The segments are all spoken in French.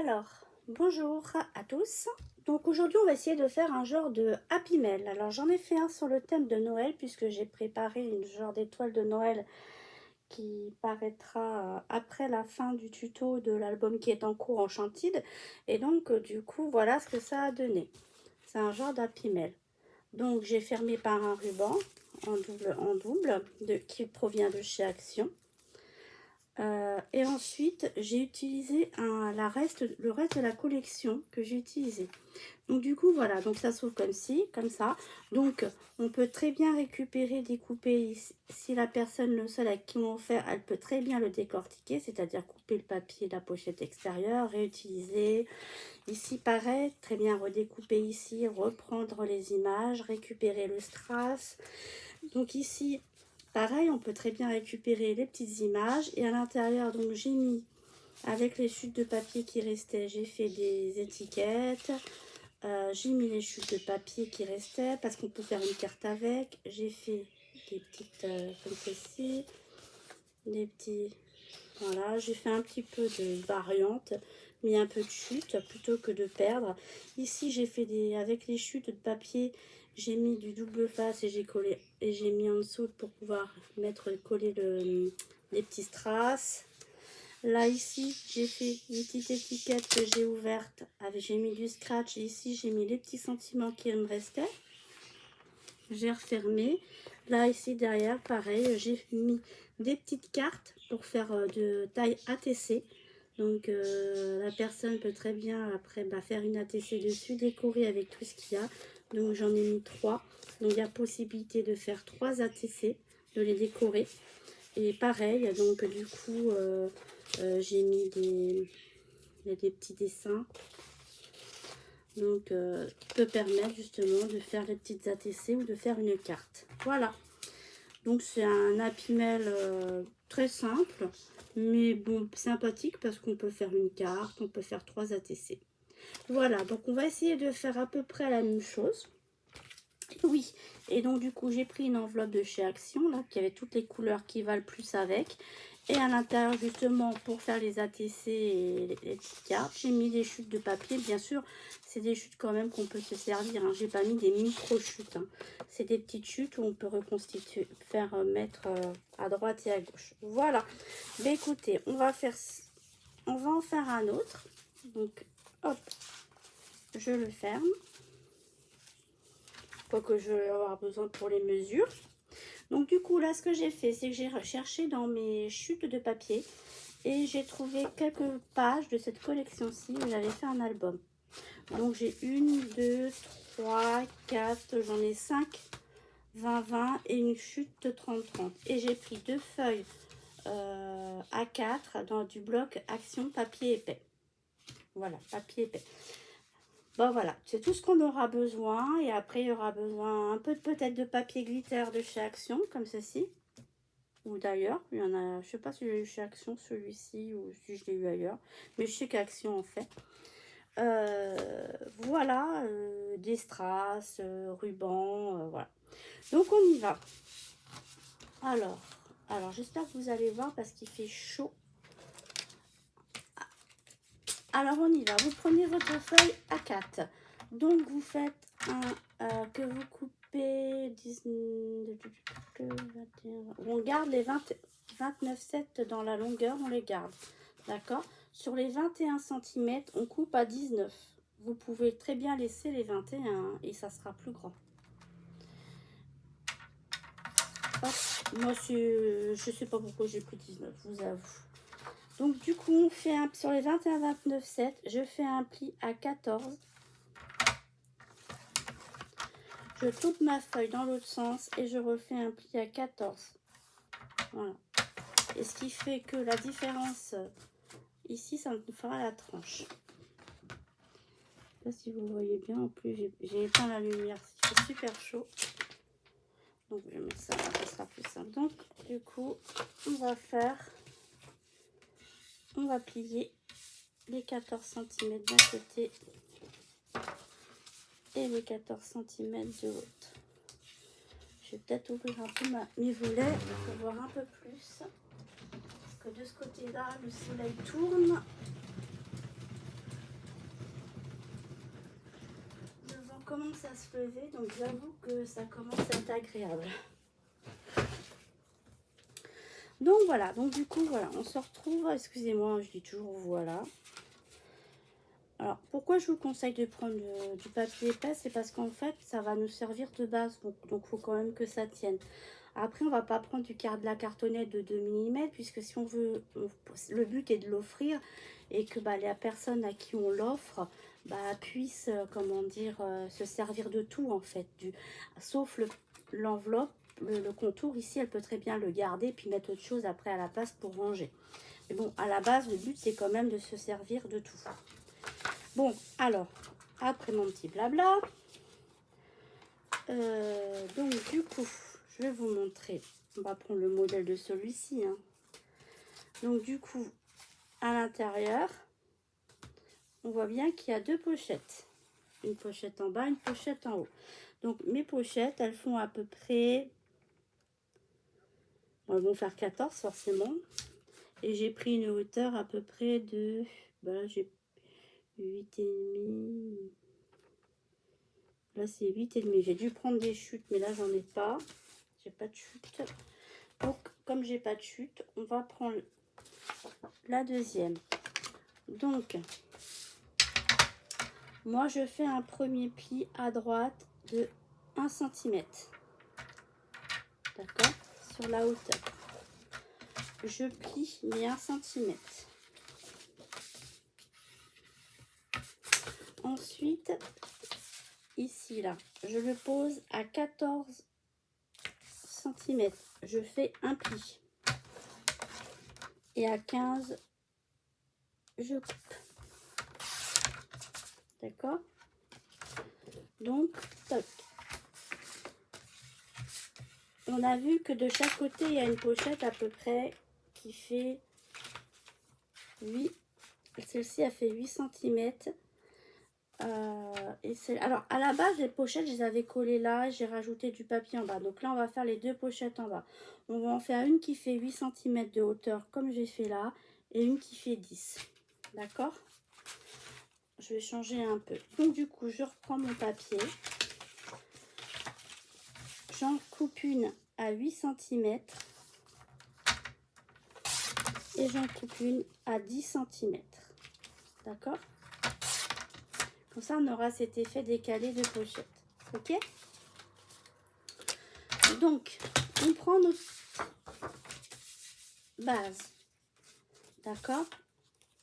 Alors, bonjour à tous. Donc aujourd'hui, on va essayer de faire un genre de Happy Mail. Alors j'en ai fait un sur le thème de Noël puisque j'ai préparé une genre d'étoile de Noël qui paraîtra après la fin du tuto de l'album qui est en cours Enchanted. Et donc du coup, voilà ce que ça a donné. C'est un genre d'Happy Mail. Donc j'ai fermé par un ruban en double qui provient de chez Action. Et ensuite, j'ai utilisé le reste de la collection que j'ai utilisé. Donc du coup, voilà, donc ça s'ouvre comme ça. Donc, on peut très bien récupérer, découper, si la personne, le seul à qui on offert, elle peut très bien le décortiquer, c'est-à-dire couper le papier, la pochette extérieure, réutiliser. Ici, pareil, très bien redécouper ici, reprendre les images, récupérer le strass. Donc ici, pareil, on peut très bien récupérer les petites images. Et à l'intérieur, donc j'ai mis, avec les chutes de papier qui restaient, j'ai fait des étiquettes. J'ai mis les chutes de papier qui restaient parce qu'on peut faire une carte avec. J'ai fait des petites comme ceci. Des petits... Voilà, j'ai fait un petit peu de variante, mis un peu de chute plutôt que de perdre. Ici, j'ai fait avec les chutes de papier, j'ai mis du double face et j'ai collé et j'ai mis en dessous pour pouvoir coller les petits strass. Là, ici, j'ai fait une petite étiquette que j'ai ouverte. J'ai mis du scratch et ici, j'ai mis les petits sentiments qui me restaient. J'ai refermé. Là, ici, derrière, pareil, j'ai mis des petites cartes pour faire de taille ATC. Donc, la personne peut très bien, après, faire une ATC dessus, décorer avec tout ce qu'il y a. Donc, j'en ai mis 3. Donc, il y a possibilité de faire 3 ATC, de les décorer. Et pareil, donc, du coup, j'ai mis des petits dessins. Donc, qui peut permettre justement de faire les petites ATC ou de faire une carte. Voilà. Donc, c'est un Happy Mail très simple, mais bon, sympathique parce qu'on peut faire une carte, on peut faire 3 ATC. Voilà, donc on va essayer de faire à peu près la même chose. Oui, et donc du coup, j'ai pris une enveloppe de chez Action, là, qui avait toutes les couleurs qui va le plus avec. Et à l'intérieur, justement, pour faire les ATC et les petites cartes, j'ai mis des chutes de papier. Bien sûr, c'est des chutes quand même qu'on peut se servir. Hein. J'ai pas mis des micro-chutes. Hein. C'est des petites chutes où on peut reconstituer, mettre à droite et à gauche. Voilà. Mais écoutez, on va en faire un autre. Donc, hop, je le ferme. Que je vais avoir besoin pour les mesures. Donc du coup là ce que j'ai fait, c'est que j'ai recherché dans mes chutes de papier et j'ai trouvé quelques pages de cette collection-ci où j'avais fait un album. Donc j'ai 1, 2, 3, 4, j'en ai 5 20 et une chute de 30 et j'ai pris 2 feuilles A4 dans du bloc Action papier épais. Voilà, papier épais. Bon voilà, c'est tout ce qu'on aura besoin. Et après, il y aura besoin un peu peut-être de papier glitter de chez Action, comme ceci. Ou d'ailleurs, il y en a, je sais pas si j'ai eu chez Action celui-ci ou si je l'ai eu ailleurs. Mais je sais qu'Action en fait. Voilà, des strass, rubans, voilà. Donc on y va. Alors j'espère que vous allez voir parce qu'il fait chaud. Alors on y va, vous prenez votre feuille A4. Donc vous faites que vous coupez 19, 21, on garde les 29,7 dans la longueur, on les garde. D'accord. Sur les 21 cm, on coupe à 19. Vous pouvez très bien laisser les 21 et ça sera plus grand. Hop, moi je sais pas pourquoi j'ai pris 19, je vous avoue. Donc du coup, on fait sur les 21, 29, 7, je fais un pli à 14. Je tourne ma feuille dans l'autre sens et je refais un pli à 14. Voilà. Et ce qui fait que la différence ici, ça nous fera la tranche. Je ne sais pas si vous voyez bien. En plus, j'ai éteint la lumière. Il fait super chaud. Donc, je vais mettre ça là, ça sera plus simple. Donc, du coup, on va plier les 14 cm d'un côté et les 14 cm de l'autre. Je vais peut-être ouvrir un peu mes volets pour voir un peu plus. Parce que de ce côté-là, le soleil tourne. commence à se lever, donc j'avoue que ça commence à être agréable. Donc voilà, donc du coup, voilà, on se retrouve, excusez-moi, je dis toujours voilà. Alors, pourquoi je vous conseille de prendre du papier épais? C'est parce qu'en fait, ça va nous servir de base, donc il faut quand même que ça tienne. Après, on va pas prendre de la cartonnette de 2 mm, puisque si on veut, le but est de l'offrir et que la personne à qui on l'offre puisse, comment dire, se servir de tout en fait, sauf l'enveloppe, le contour. Ici, elle peut très bien le garder puis mettre autre chose après à la place pour ranger. Mais bon, à la base, le but c'est quand même de se servir de tout. Bon, alors, après mon petit blabla, donc du coup, je vais vous montrer. On va prendre le modèle de celui-ci. Hein. Donc du coup, à l'intérieur, on voit bien qu'il y a deux pochettes. Une pochette en bas, une pochette en haut. Donc mes pochettes, elles font à peu près... Elles vont faire 14 forcément. Et j'ai pris une hauteur à peu près de... Là, j'ai 8,5. Là, c'est 8,5. J'ai dû prendre des chutes, mais là, j'en ai pas. J'ai pas de chute. Donc, comme j'ai pas de chute, on va prendre la deuxième. Donc, moi, je fais un premier pli à droite de 1 cm. D'accord? Sur la hauteur. Je plie mes 1 cm. Ensuite, ici, là, je le pose à 14 cm. Je fais un pli. Et à 15, je coupe. D'accord? Donc, toc. On a vu que de chaque côté, il y a une pochette à peu près qui fait 8. Celle-ci a fait 8 cm. Alors, à la base, les pochettes, je les avais collées là. J'ai rajouté du papier en bas. Donc là, on va faire les deux pochettes en bas. On va en faire une qui fait 8 cm de hauteur, comme j'ai fait là. Et une qui fait 10. D'accord? Je vais changer un peu. Donc, du coup, je reprends mon papier. J'en coupe une à 8 cm. Et j'en coupe une à 10 cm. D'accord? Comme ça, on aura cet effet décalé de pochette. Ok? Donc, on prend notre base. D'accord?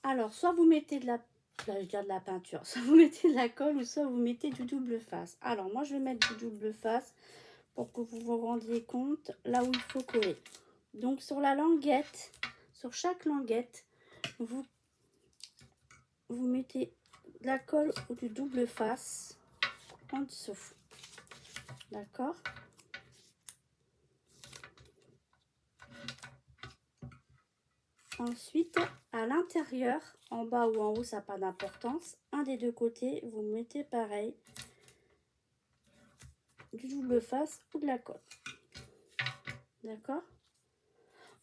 Alors, soit vous mettez de la peinture, soit vous mettez de la colle, ou soit vous mettez du double face. Alors, moi, je vais mettre du double face pour que vous vous rendiez compte là où il faut coller. Donc, sur la languette, sur chaque languette, vous mettez de la colle ou du double face en dessous. D'accord? Ensuite, à l'intérieur, en bas ou en haut, ça n'a pas d'importance. Un des deux côtés, vous mettez pareil, du double face ou de la colle. D'accord?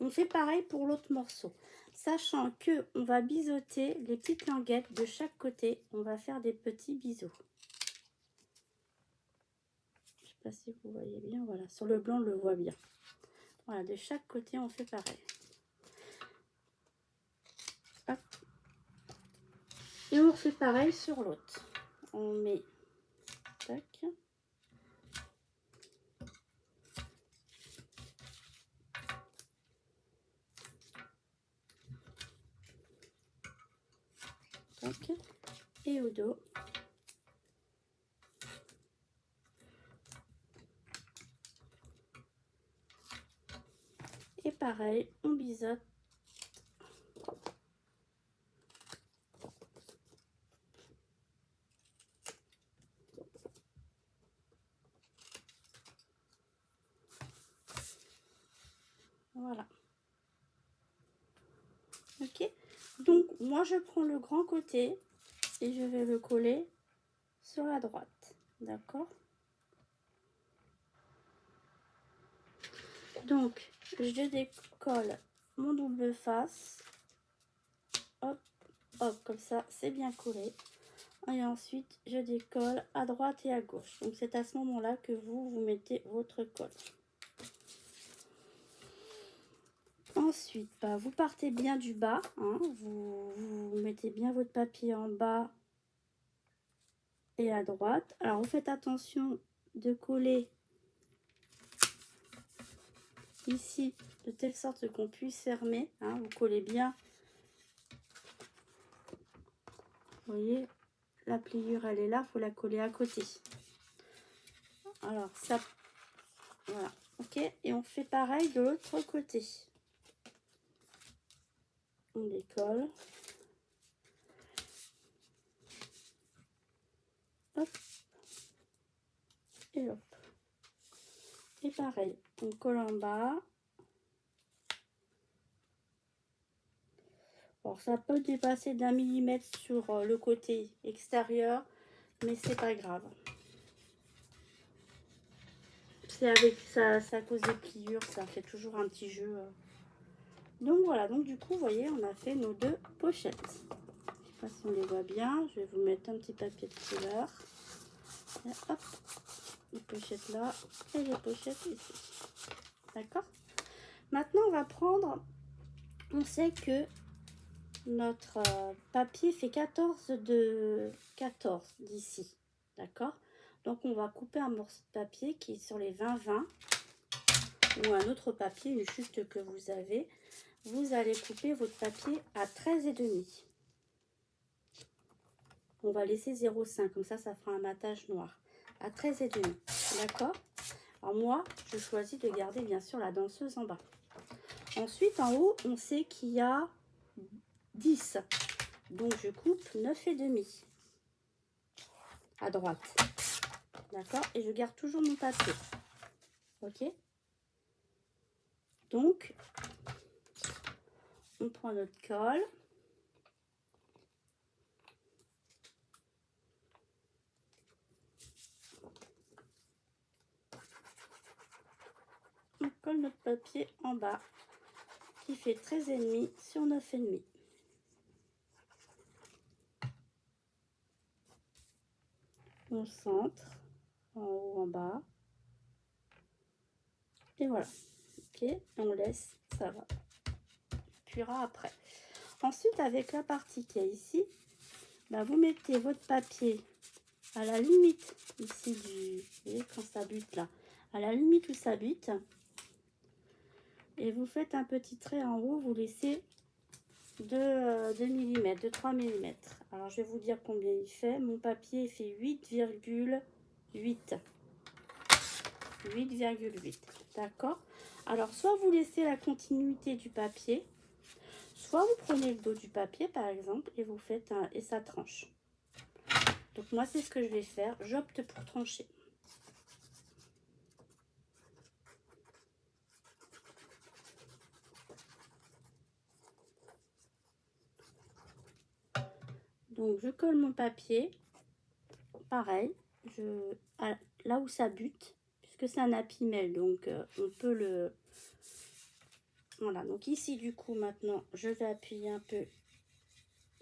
On fait pareil pour l'autre morceau. Sachant que on va biseauter les petites languettes de chaque côté. On va faire des petits biseaux. Je ne sais pas si vous voyez bien. Voilà, sur le blanc, on le voit bien. Voilà, de chaque côté, on fait pareil. Hop. Et on refait pareil sur l'autre. On met... Tac. Tac. Et au dos. Et pareil, on biseaute. Voilà. Ok. Donc, moi, je prends le grand côté et je vais le coller sur la droite. D'accord? Donc, je décolle mon double face. Hop, hop, comme ça, c'est bien collé. Et ensuite, je décolle à droite et à gauche. Donc, c'est à ce moment-là que vous mettez votre colle. Ensuite, bah, vous partez bien du bas. Hein, vous mettez bien votre papier en bas et à droite. Alors, vous faites attention de coller ici de telle sorte qu'on puisse fermer. Hein, vous collez bien. Vous voyez, la pliure, elle est là. Il faut la coller à côté. Alors, ça... Voilà. Ok. Et on fait pareil de l'autre côté. On décolle. Hop. Et hop. Et pareil, on colle en bas. Alors ça peut dépasser d'1 millimètre sur le côté extérieur, mais c'est pas grave. C'est avec ça, à cause des pliures, ça fait toujours un petit jeu. Donc voilà, donc du coup, vous voyez, on a fait nos 2 pochettes. Je sais pas si on les voit bien, je vais vous mettre un petit papier de couleur. Et hop, les pochettes là et les pochettes ici. D'accord? Maintenant, on va prendre, on sait que notre papier fait 14 d'ici, d'accord? Donc on va couper un morceau de papier qui est sur les 20-20 ou un autre papier, une chute que vous avez. Vous allez couper votre papier à 13,5. On va laisser 0,5, comme ça fera un matage noir. À 13,5, d'accord? Alors moi, je choisis de garder bien sûr la danseuse en bas. Ensuite, en haut, on sait qu'il y a 10. Donc je coupe 9,5 à droite. D'accord? Et je garde toujours mon papier. Ok? Donc, on prend notre colle. On colle notre papier en bas qui fait 13,5 sur 9,5. On centre en haut, en bas. Et voilà. Ok? Et on laisse, ça va. On appuiera après. Ensuite, avec la partie qui est ici, bah, vous mettez votre papier à la limite ici du... Vous voyez quand ça bute là, à la limite où ça bute, et vous faites un petit trait en haut, vous laissez 2 mm, de 3 mm. Alors je vais vous dire combien il fait. Mon papier fait 8,8. 8,8. D'accord? Alors soit vous laissez la continuité du papier, soit vous prenez le dos du papier par exemple et vous faites un... et ça tranche. Donc moi c'est ce que je vais faire, j'opte pour trancher. Donc je colle mon papier, pareil, là où ça bute, puisque c'est un Happy Mail, donc on peut le... Voilà, donc ici du coup maintenant je vais appuyer un peu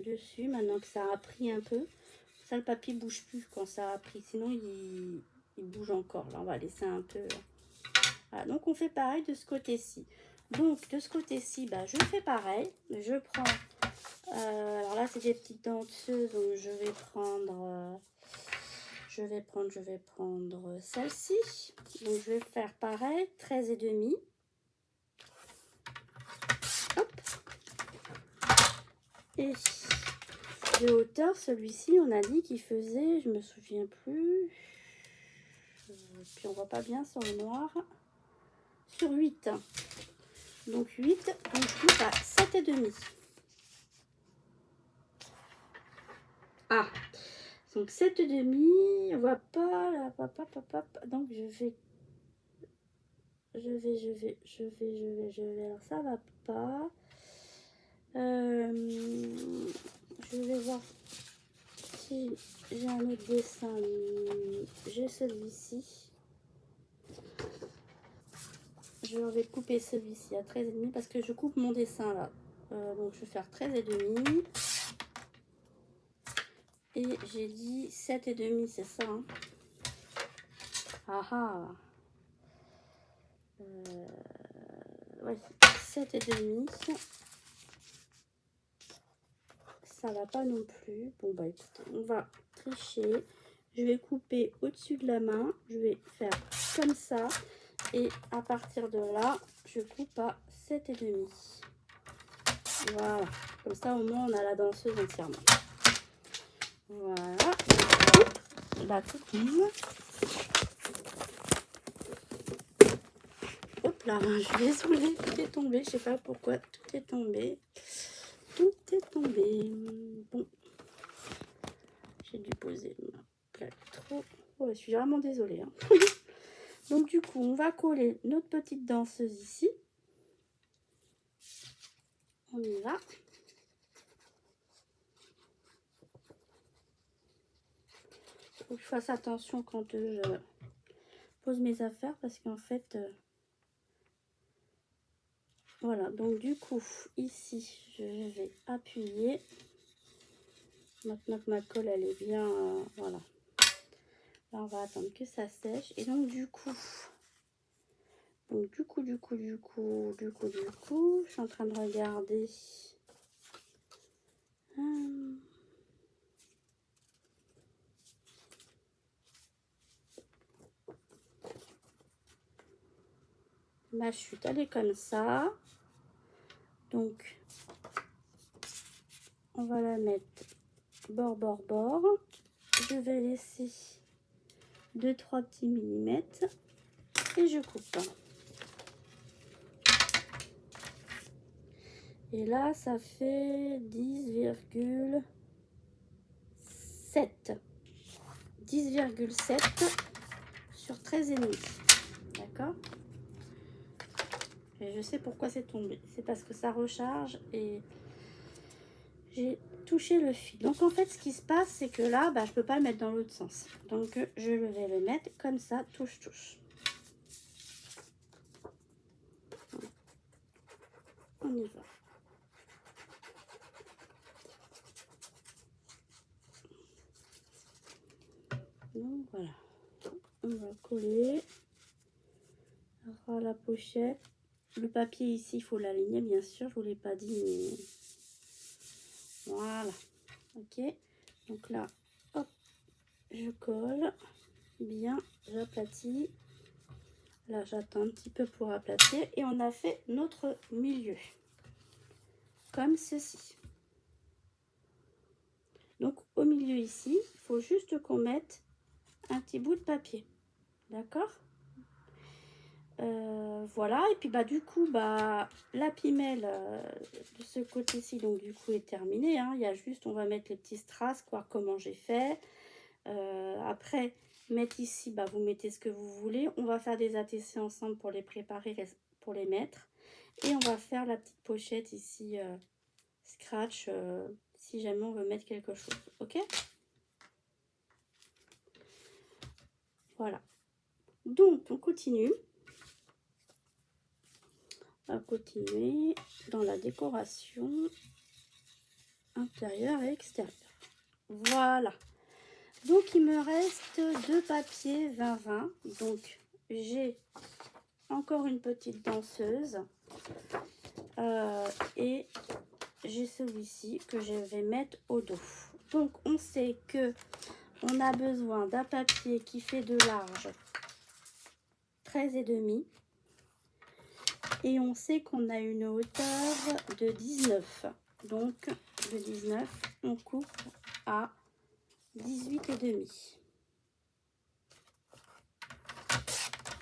dessus, maintenant que ça a pris un peu. Ça le papier bouge plus quand ça a pris, sinon il bouge encore. Là on va laisser un peu... Voilà, donc on fait pareil de ce côté-ci. Donc de ce côté-ci, bah, je fais pareil, je prends... alors là c'est des petites danseuses, donc je vais prendre celle-ci. Donc je vais faire pareil, 13,5. Hop. Et de hauteur, celui-ci on a dit qu'il faisait, je me souviens plus, puis on voit pas bien sur le noir, sur 8. Donc 8, donc je coupe à 7,5. Ah, donc 7,5, on voit pas là, donc je vais, alors ça va pas, je vais voir si j'ai un autre dessin, j'ai celui-ci, je vais couper celui-ci à 13,5 parce que je coupe mon dessin là, donc je vais faire 13,5. Et j'ai dit 7,5, c'est ça, hein? Ah ah. Ouais, 7,5. Ça va pas non plus. Bon bah écoutez, on va tricher. Je vais couper au-dessus de la main. Je vais faire comme ça. Et à partir de là, je coupe à 7,5. Voilà. Comme ça, au moins, on a la danseuse entièrement. Voilà. La coupine. Hop là, je suis désolée, tout est tombé. Je sais pas pourquoi, tout est tombé. Tout est tombé. Bon. J'ai dû poser ma plaque trop. Ouais, je suis vraiment désolée. Hein. Donc du coup, on va coller notre petite danseuse ici. On y va. Faut que je fasse attention quand je pose mes affaires parce qu'en fait, voilà. Donc du coup, ici, je vais appuyer. Maintenant que ma colle, elle est bien, voilà. Là, on va attendre que ça sèche. Et donc du coup, je suis en train de regarder. Ma chute, elle est comme ça. Donc, on va la mettre bord, bord, bord. Je vais laisser 2-3 petits millimètres et je coupe. Et là, ça fait 10,7. 10,7 sur 13,5. D'accord? Et je sais pourquoi c'est tombé. C'est parce que ça recharge et j'ai touché le fil. Donc en fait, ce qui se passe, c'est que là, bah, je peux pas le mettre dans l'autre sens. Donc je vais le mettre comme ça, touche, touche. On y va. Donc voilà. On va coller. Alors, la pochette. Le papier ici, il faut l'aligner, bien sûr. Je vous l'ai pas dit, mais voilà. Ok. Donc là, hop, je colle. Bien, j'aplatis. Là, j'attends un petit peu pour aplatir. Et on a fait notre milieu. Comme ceci. Donc, au milieu ici, il faut juste qu'on mette un petit bout de papier. D'accord? Voilà, et puis bah du coup bah la pimelle de ce côté-ci donc du coup est terminée, hein. Il y a juste, on va mettre les petits strass, voir comment j'ai fait. Après mettre ici, bah vous mettez ce que vous voulez. On va faire des ATC ensemble pour les préparer, pour les mettre, et on va faire la petite pochette ici scratch si jamais on veut mettre quelque chose. Ok, voilà, donc on continue. À continuer dans la décoration intérieure et extérieure. Voilà. Donc il me reste 2 papiers 20-20. Donc j'ai encore une petite danseuse et j'ai celui-ci que je vais mettre au dos. Donc on sait que on a besoin d'un papier qui fait de large 13,5. Et on sait qu'on a une hauteur de 19. Donc, de 19, on coupe à 18,5.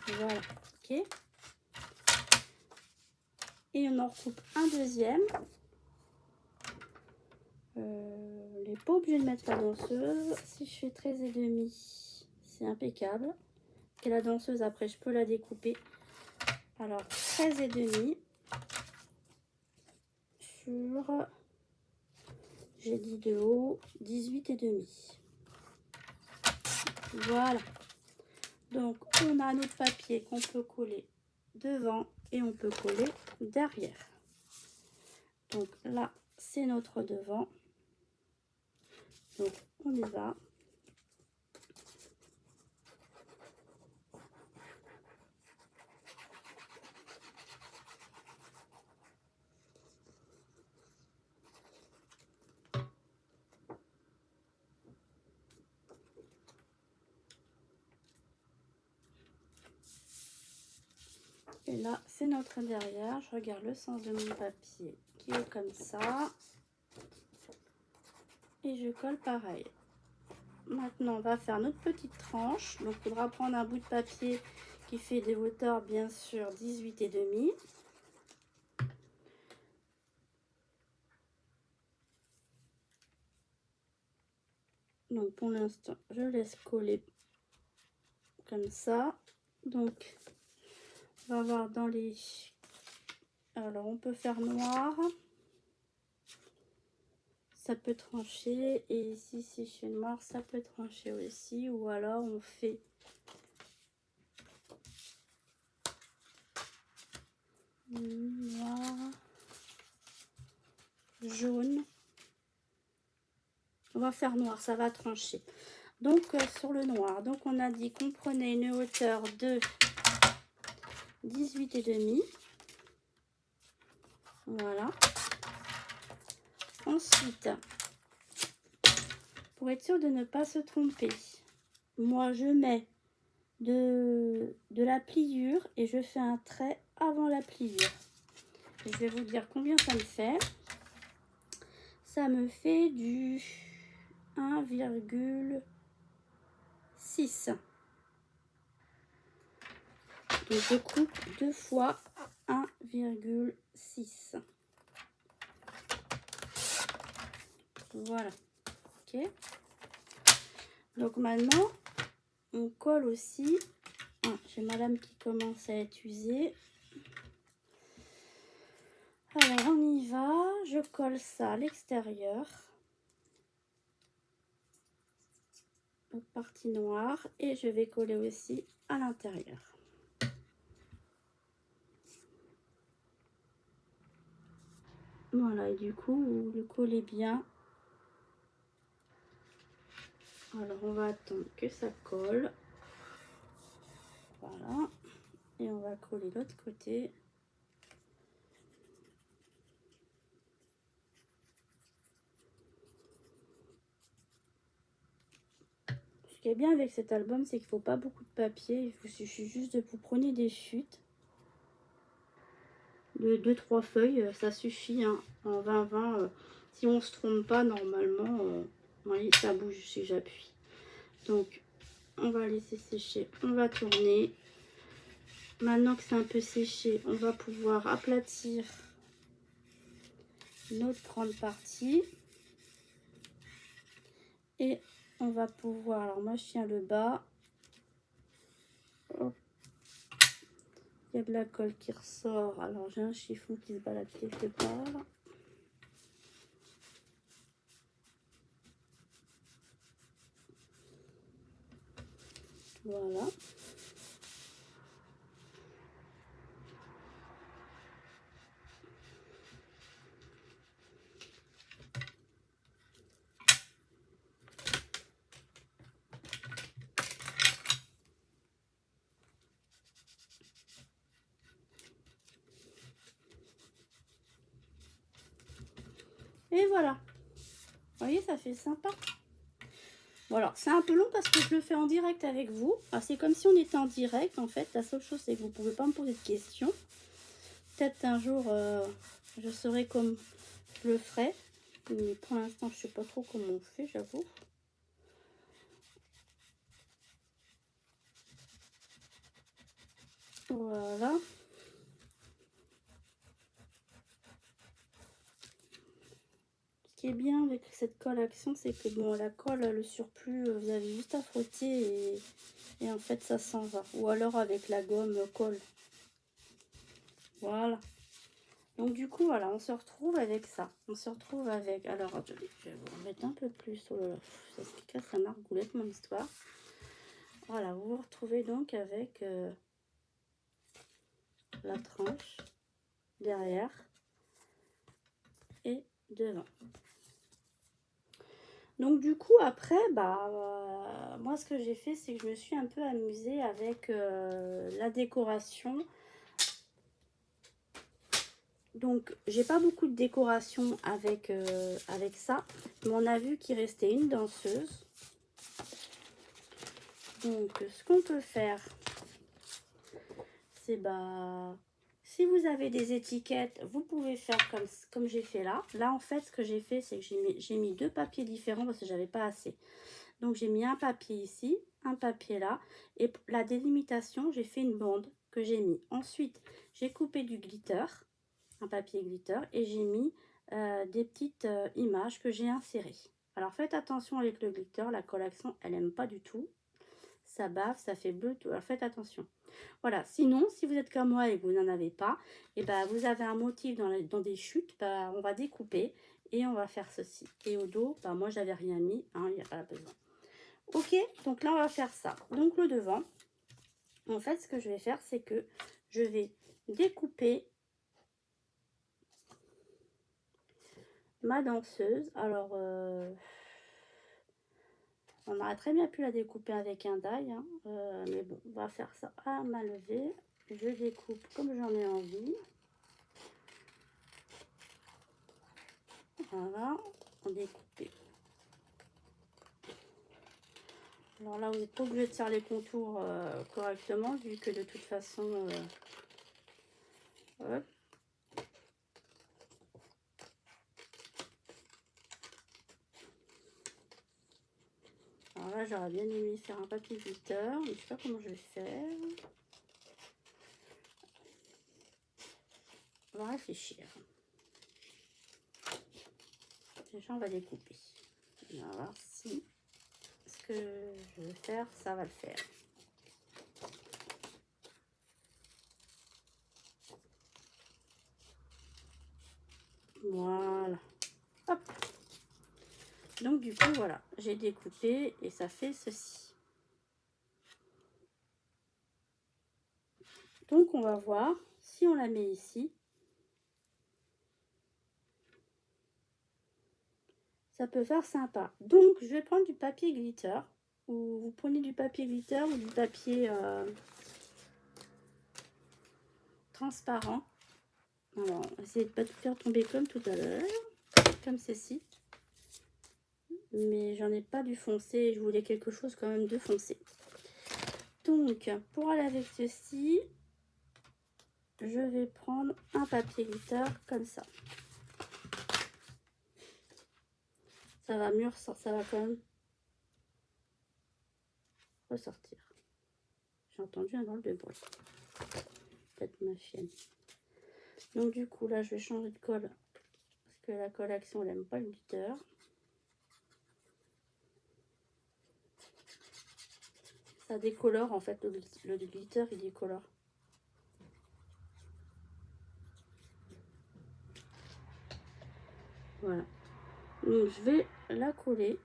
Voilà, ok. Et on en recoupe un deuxième. Les pas obligés de mettre la danseuse. Si je fais 13,5, c'est impeccable. Et la danseuse, après, je peux la découper. Alors, 13,5 sur... J'ai dit de haut, 18,5. Voilà. Donc, on a notre papier qu'on peut coller devant et on peut coller derrière. Donc là, c'est notre devant. Donc on y va. Et là, c'est notre derrière. Je regarde le sens de mon papier qui est comme ça. Et je colle pareil. Maintenant, on va faire notre petite tranche. Donc, il faudra prendre un bout de papier qui fait des hauteurs, bien sûr, 18,5. Donc, pour l'instant, je laisse coller comme ça. Donc, on va voir dans les... Alors, on peut faire noir. Ça peut trancher. Et ici, si je fais noir, ça peut trancher aussi. Ou alors, on fait... noir, jaune. On va faire noir, ça va trancher. Donc, sur le noir, donc on a dit qu'on prenait une hauteur de 18,5. Voilà. Ensuite, pour être sûr de ne pas se tromper, moi je mets de la pliure et je fais un trait avant la pliure. Et je vais vous dire combien ça me fait. Ça me fait du 1,6. Donc je coupe 2 fois 1,6. Voilà. Ok. Donc maintenant, on colle aussi. Ah, j'ai ma lame qui commence à être usée. Alors on y va. Je colle ça à l'extérieur. La partie noire. Et je vais coller aussi à l'intérieur. Voilà, et du coup, vous le collez bien. Alors, on va attendre que ça colle. Voilà. Et on va coller l'autre côté. Ce qui est bien avec cet album, c'est qu'il ne faut pas beaucoup de papier. Il vous suffit juste de vous prenez des chutes. De 2-3 feuilles, ça suffit. Hein. En 20-20, si on ne se trompe pas, normalement, oui, ça bouge si j'appuie. Donc, on va laisser sécher. On va tourner. Maintenant que c'est un peu séché, on va pouvoir aplatir notre grande partie. Et on va pouvoir... Alors, moi, je tiens le bas. Hop. Il y a de la colle qui ressort. Alors, j'ai un chiffon qui se balade quelque part. Voilà. Et voilà. Vous voyez, ça fait sympa. Voilà, c'est un peu long parce que je le fais en direct avec vous. C'est comme si on était en direct, en fait. La seule chose, c'est que vous ne pouvez pas me poser de questions. Peut-être un jour, je saurai comme je le ferai. Mais pour l'instant, je ne sais pas trop comment on fait, j'avoue. Voilà. Ce qui est bien avec cette colle action, c'est que bon, la colle, le surplus, vous avez juste à frotter et en fait, ça s'en va. Ou alors avec la gomme colle. Voilà. Donc du coup, voilà, on se retrouve avec ça. On se retrouve avec... Alors, je vais vous remettre un peu plus. Oh là là, ça se casse la margoulette, mon histoire. Voilà, vous vous retrouvez donc avec la tranche derrière et devant. Donc du coup après, moi ce que j'ai fait, c'est que je me suis un peu amusée avec la décoration. Donc j'ai pas beaucoup de décoration avec ça, mais on a vu qu'il restait une danseuse. Donc ce qu'on peut faire, c'est si vous avez des étiquettes, vous pouvez faire comme j'ai fait là. Là en fait ce que j'ai fait, c'est que j'ai mis deux papiers différents parce que j'avais pas assez. Donc j'ai mis un papier ici, un papier là, et la délimitation, j'ai fait une bande que j'ai mis. Ensuite, j'ai coupé du glitter, un papier glitter, et j'ai mis des petites images que j'ai insérées. Alors faites attention avec le glitter, la collection, elle aime pas du tout. Ça bave, ça fait bleu, tout. Alors faites attention. Voilà, sinon, si vous êtes comme moi et que vous n'en avez pas, et vous avez un motif dans des chutes, on va découper et on va faire ceci. Et au dos, moi j'avais rien mis, il n'y a pas besoin. Ok, donc là on va faire ça. Donc le devant, en fait ce que je vais faire, c'est que je vais découper ma danseuse. Alors on aurait très bien pu la découper avec un die, mais bon, on va faire ça à main levée. Je découpe comme j'en ai envie. Voilà, on découpe. Alors là, vous n'êtes pas obligé de faire les contours correctement, vu que de toute façon, hop. Alors là, j'aurais bien aimé faire un papier glitter, mais je ne sais pas comment je vais faire. On va réfléchir. Déjà, on va découper. On va voir si ce que je veux faire, ça va le faire. Voilà. Hop. Donc, du coup, voilà. J'ai découpé et ça fait ceci. Donc, on va voir si on la met ici. Ça peut faire sympa. Donc, je vais prendre du papier glitter. Ou vous prenez du papier glitter ou du papier transparent. Alors, on va essayer de ne pas tout faire tomber comme tout à l'heure. Comme ceci. Mais j'en ai pas du foncé. Je voulais quelque chose quand même de foncé. Donc, pour aller avec ceci, je vais prendre un papier glitter comme ça. Ça va mûr, ça va quand même ressortir. J'ai entendu un drôle de bruit. Peut-être ma chienne. Donc du coup, là, je vais changer de colle. Parce que la colle Action, elle n'aime pas le glitter. Ça décolore, en fait, le glitter, il décolore. Voilà. Donc, je vais la coller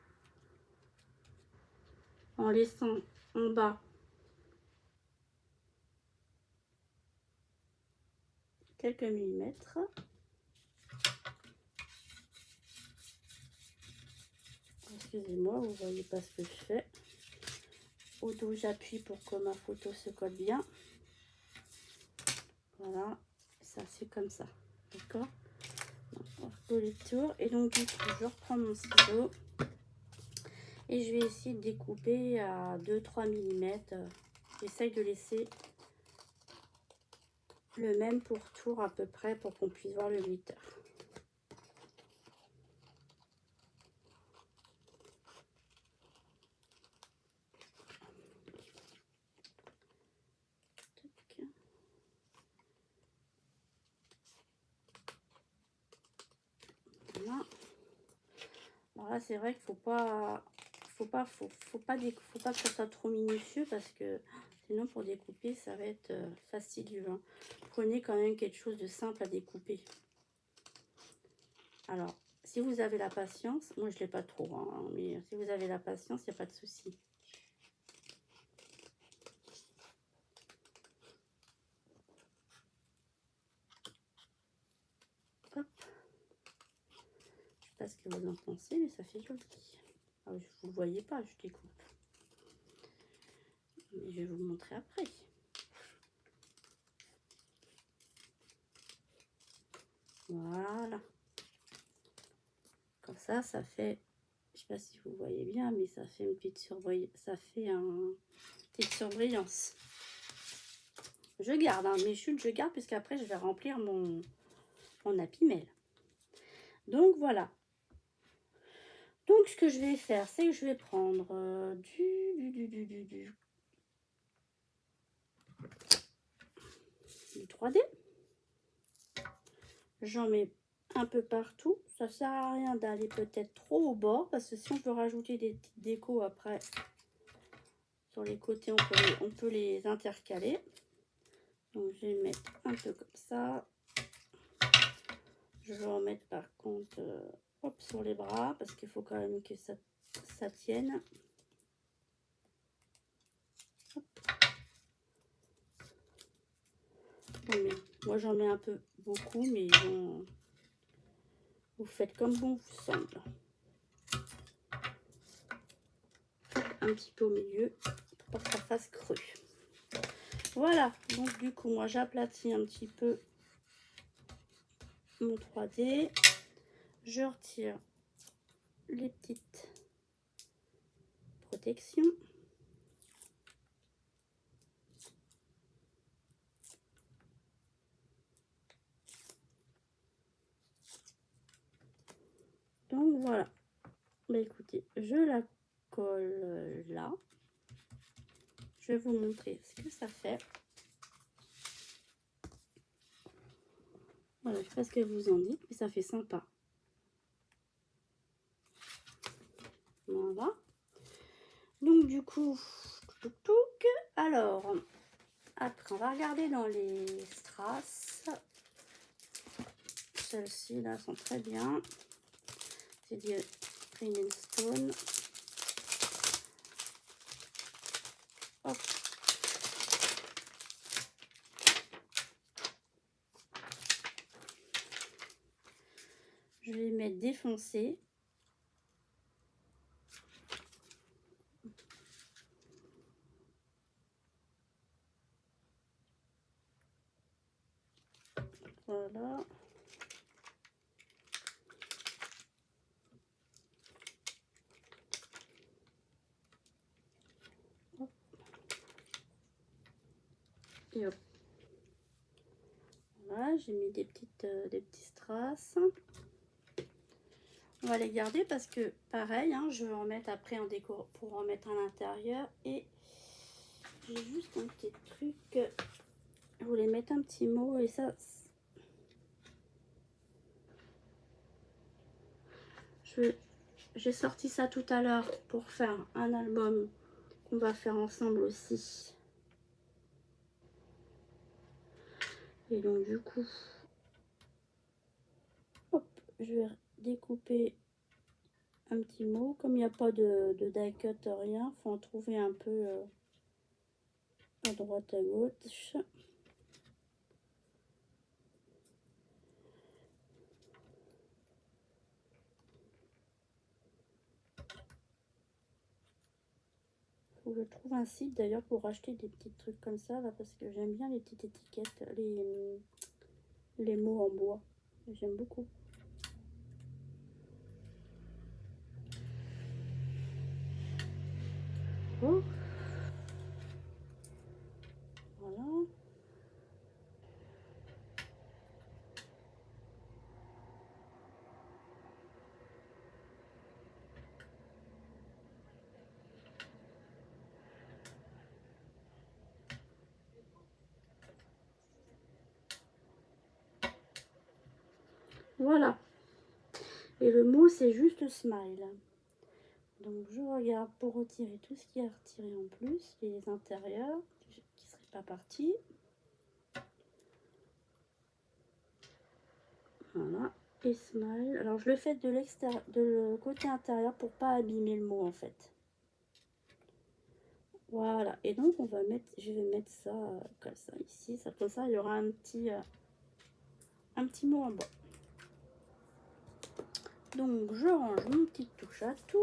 en laissant en bas quelques millimètres. Excusez-moi, vous voyez pas ce que je fais. Au dos, j'appuie pour que ma photo se colle bien. Voilà, ça c'est comme ça. D'accord. On va coller le tour. Et donc, du coup, je reprends mon ciseau. Et je vais essayer de découper à 2-3 mm. J'essaye de laisser le même pourtour à peu près pour qu'on puisse voir le glitter. Voilà. Alors là, c'est vrai qu'il faut pas que ce soit trop minutieux parce que sinon pour découper ça va être fastidieux. Prenez quand même quelque chose de simple à découper. Alors, si vous avez la patience, moi je l'ai pas trop, mais si vous avez la patience, il n'y a pas de souci. Hop. Je sais pas ce que vous en pensez, mais ça fait joli. Ah, vous ne voyez pas, je découpe. Mais je vais vous montrer après. Voilà. Comme ça fait, je sais pas si vous voyez bien, mais ça fait une petite surbrillance. Ça fait une petite surbrillance. Je garde, hein, mes chutes, je garde, puisqu'après je vais remplir mon Happy Mail. Donc voilà. Donc ce que je vais faire, c'est que je vais prendre du 3D. J'en mets un peu partout. Ça sert à rien d'aller peut-être trop au bord, parce que si on veut rajouter des petites décos après, sur les côtés, on peut les intercaler. Donc je vais mettre un peu comme ça. Je vais en mettre par contre hop, sur les bras, parce qu'il faut quand même que ça tienne. Hop. Bon, moi j'en mets un peu beaucoup, mais bon, vous faites comme bon vous semble. Un petit peu au milieu pour que ça fasse creux. Voilà, donc du coup moi j'aplatis un petit peu mon 3D. Je retire les petites protections. Donc voilà. Bah écoutez, je la colle là. Je vais vous montrer ce que ça fait. Voilà, je sais pas ce que vous en dites, mais ça fait sympa. Voilà. Donc du coup, alors, après on va regarder dans les strass. Celles-ci là sont très bien. C'est du Green Stone. Hop. Je vais mettre défoncé. Voilà. Hop. Et hop. Voilà, j'ai mis des petits strass. On va les garder parce que pareil, hein, je vais en mettre après en déco pour en mettre à l'intérieur. Et j'ai juste un petit truc. Je voulais mettre un petit mot et ça. J'ai sorti ça tout à l'heure pour faire un album qu'on va faire ensemble aussi. Et donc du coup, hop, je vais découper un petit mot. Comme il n'y a pas de die cut, rien, faut en trouver un peu à droite à gauche. Faut que je trouve un site d'ailleurs pour acheter des petits trucs comme ça là, parce que j'aime bien les petites étiquettes, les mots en bois. J'aime beaucoup. Oh. Voilà. Voilà. Et le mot c'est juste smile. Donc je regarde pour retirer tout ce qui est retiré en plus, les intérieurs qui ne seraient pas partis. Voilà, et smile. Alors je le fais de l'extérieur, de côté intérieur pour pas abîmer le mot en fait. Voilà, et donc on va mettre, je vais mettre ça comme ça ici, ça comme ça il y aura un petit mot en bas. Donc je range mon petit touche à tout.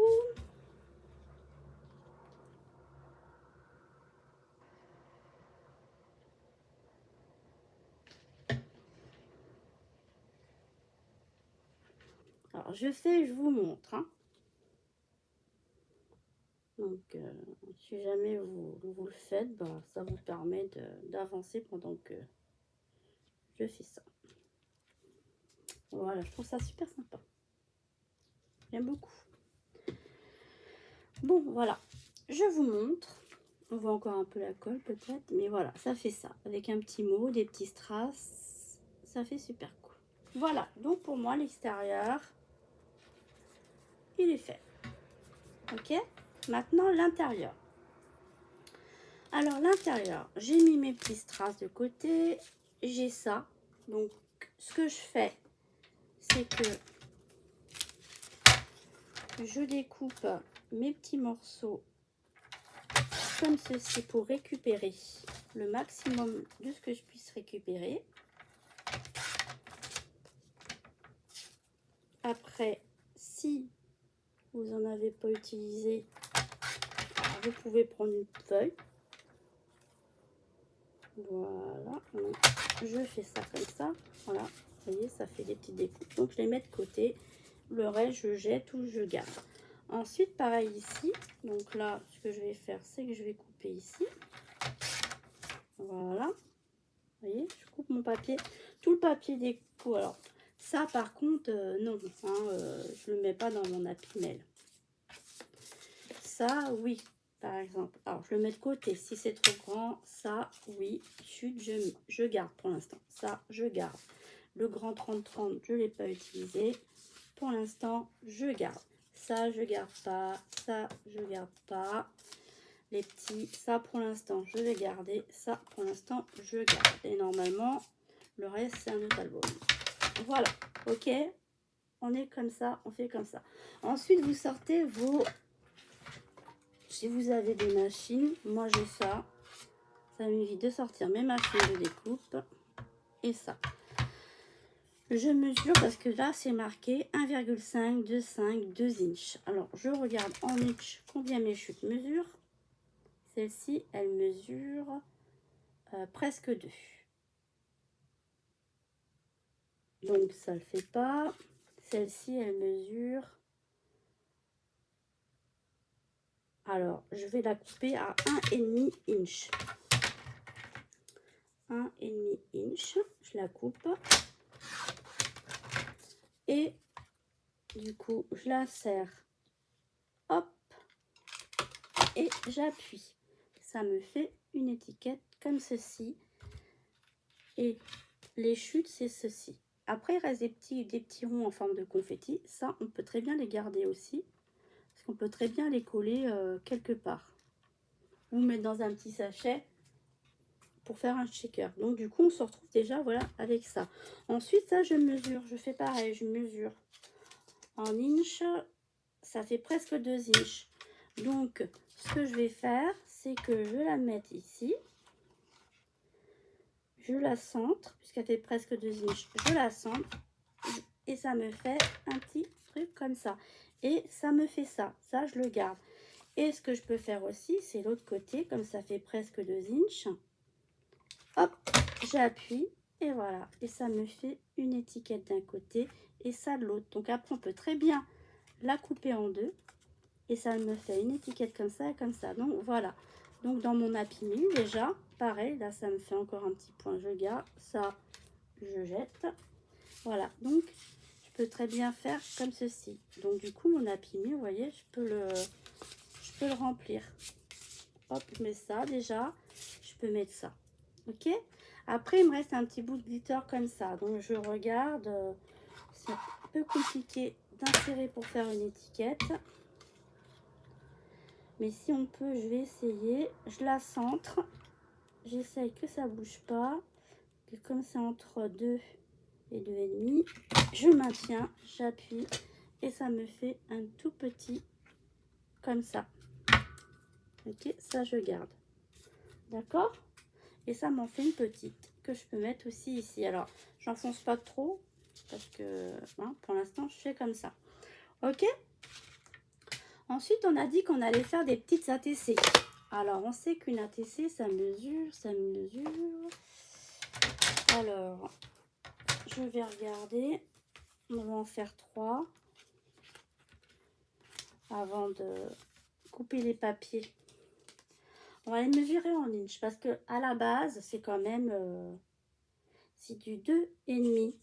Alors, je fais, je vous montre. Hein. Donc, si jamais vous le faites, bah, ça vous permet d'avancer pendant que je fais ça. Voilà, je trouve ça super sympa. J'aime beaucoup. Bon, voilà. Je vous montre. On voit encore un peu la colle peut-être. Mais voilà, ça fait ça. Avec un petit mot, des petits strass. Ça fait super cool. Voilà. Donc, pour moi, l'extérieur, il est fait. Ok? Maintenant, l'intérieur. Alors, l'intérieur, j'ai mis mes petits strass de côté. J'ai ça. Donc, ce que je fais, c'est que je découpe mes petits morceaux comme ceci pour récupérer le maximum de ce que je puisse récupérer. Après, si vous n'en avez pas utilisé, vous pouvez prendre une feuille. Voilà, je fais ça comme ça. Voilà, vous voyez, ça fait des petites découpes. Donc, je les mets de côté. Le reste, je jette ou je garde. Ensuite, pareil ici. Donc là, ce que je vais faire, c'est que je vais couper ici. Voilà. Vous voyez, je coupe mon papier. Tout le papier déco. Alors, ça, par contre, non. Hein, je ne le mets pas dans mon Happy Mail. Ça, oui. Par exemple. Alors, je le mets de côté. Si c'est trop grand, ça, oui. Chut, je garde pour l'instant. Ça, je garde. Le grand 30-30, je ne l'ai pas utilisé. Pour l'instant, je garde. Ça, je garde pas. Ça, je garde pas. Les petits, ça, pour l'instant, je vais garder. Ça, pour l'instant, je garde. Et normalement, le reste, c'est un autre album. Voilà. Ok. On est comme ça. On fait comme ça. Ensuite, vous sortez vos... Si vous avez des machines, moi j'ai ça. Ça m'évite de sortir mes machines de découpe. Et ça. Je mesure parce que là c'est marqué 1,5, 2,5, 2 inches. Alors je regarde en inches combien mes chutes mesurent. Celle-ci, elle mesure presque 2. Donc ça le fait pas. Celle-ci, elle mesure... Alors, je vais la couper à 1,5 inch. 1,5 inch. Je la coupe. Et du coup, je la serre. Hop. Et j'appuie. Ça me fait une étiquette comme ceci. Et les chutes, c'est ceci. Après, il reste des petits ronds en forme de confetti. Ça, on peut très bien les garder aussi. Parce qu'on peut très bien les coller quelque part. Ou mettre dans un petit sachet pour faire un shaker. Donc, du coup, on se retrouve déjà, voilà, avec ça. Ensuite, ça, je mesure. Je fais pareil, je mesure. En inch, ça fait presque 2 inches. Donc, ce que je vais faire, c'est que je vais la mettre ici. Je la centre, puisqu'elle fait presque 2 inches. Je la centre. Et ça me fait un petit truc comme ça. Et ça me fait ça. Ça, je le garde. Et ce que je peux faire aussi, c'est l'autre côté. Comme ça fait presque 2 inches. Hop, j'appuie. Et voilà. Et ça me fait une étiquette d'un côté et ça de l'autre. Donc après, on peut très bien la couper en deux. Et ça me fait une étiquette comme ça et comme ça. Donc voilà. Donc dans mon Happy Meal, déjà, pareil. Là, ça me fait encore un petit point. Je garde. Ça, je jette. Voilà. Donc, je peux très bien faire comme ceci. Donc du coup, mon Happy Meal, vous voyez, je peux le remplir. Hop, je mets ça déjà. Je peux mettre ça. Ok. Après, il me reste un petit bout de glitter comme ça. Donc, je regarde. C'est un peu compliqué d'insérer pour faire une étiquette. Mais si on peut, je vais essayer. Je la centre. J'essaye que ça bouge pas. Et comme c'est entre 2 et 2,5, je maintiens, j'appuie. Et ça me fait un tout petit comme ça. Ok, ça je garde. D'accord? Et ça m'en fait une petite que je peux mettre aussi ici. Alors, j'enfonce pas trop parce que hein, pour l'instant, je fais comme ça. Ok? Ensuite, on a dit qu'on allait faire des petites ATC. Alors, on sait qu'une ATC, ça mesure, ça mesure. Alors, je vais regarder. On va en faire 3. avant de couper les papiers. On va les mesurer en inch parce que à la base, c'est quand même c'est du 2,5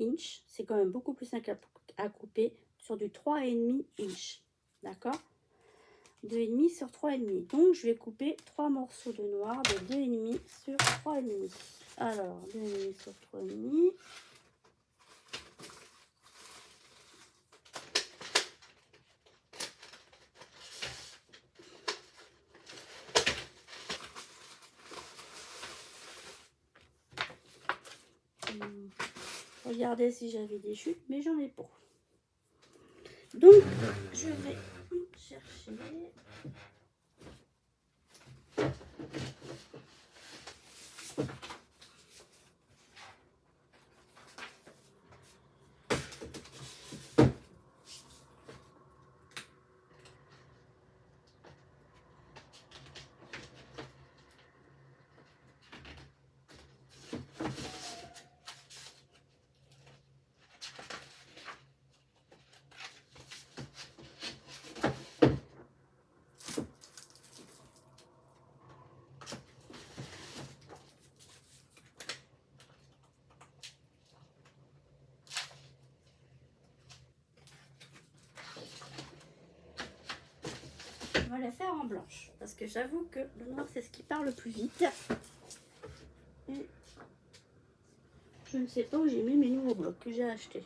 inch. C'est quand même beaucoup plus simple à couper sur du 3,5 inch. D'accord? 2,5 sur 3,5. Donc, je vais couper 3 morceaux de noir de 2,5 sur 3,5. Alors, 2,5 sur 3,5. Regardez si j'avais des chutes, mais j'en ai pas. Donc, je vais chercher. On va la faire en blanche parce que j'avoue que le noir c'est ce qui part le plus vite. Et je ne sais pas où j'ai mis mes nouveaux blocs que j'ai achetés.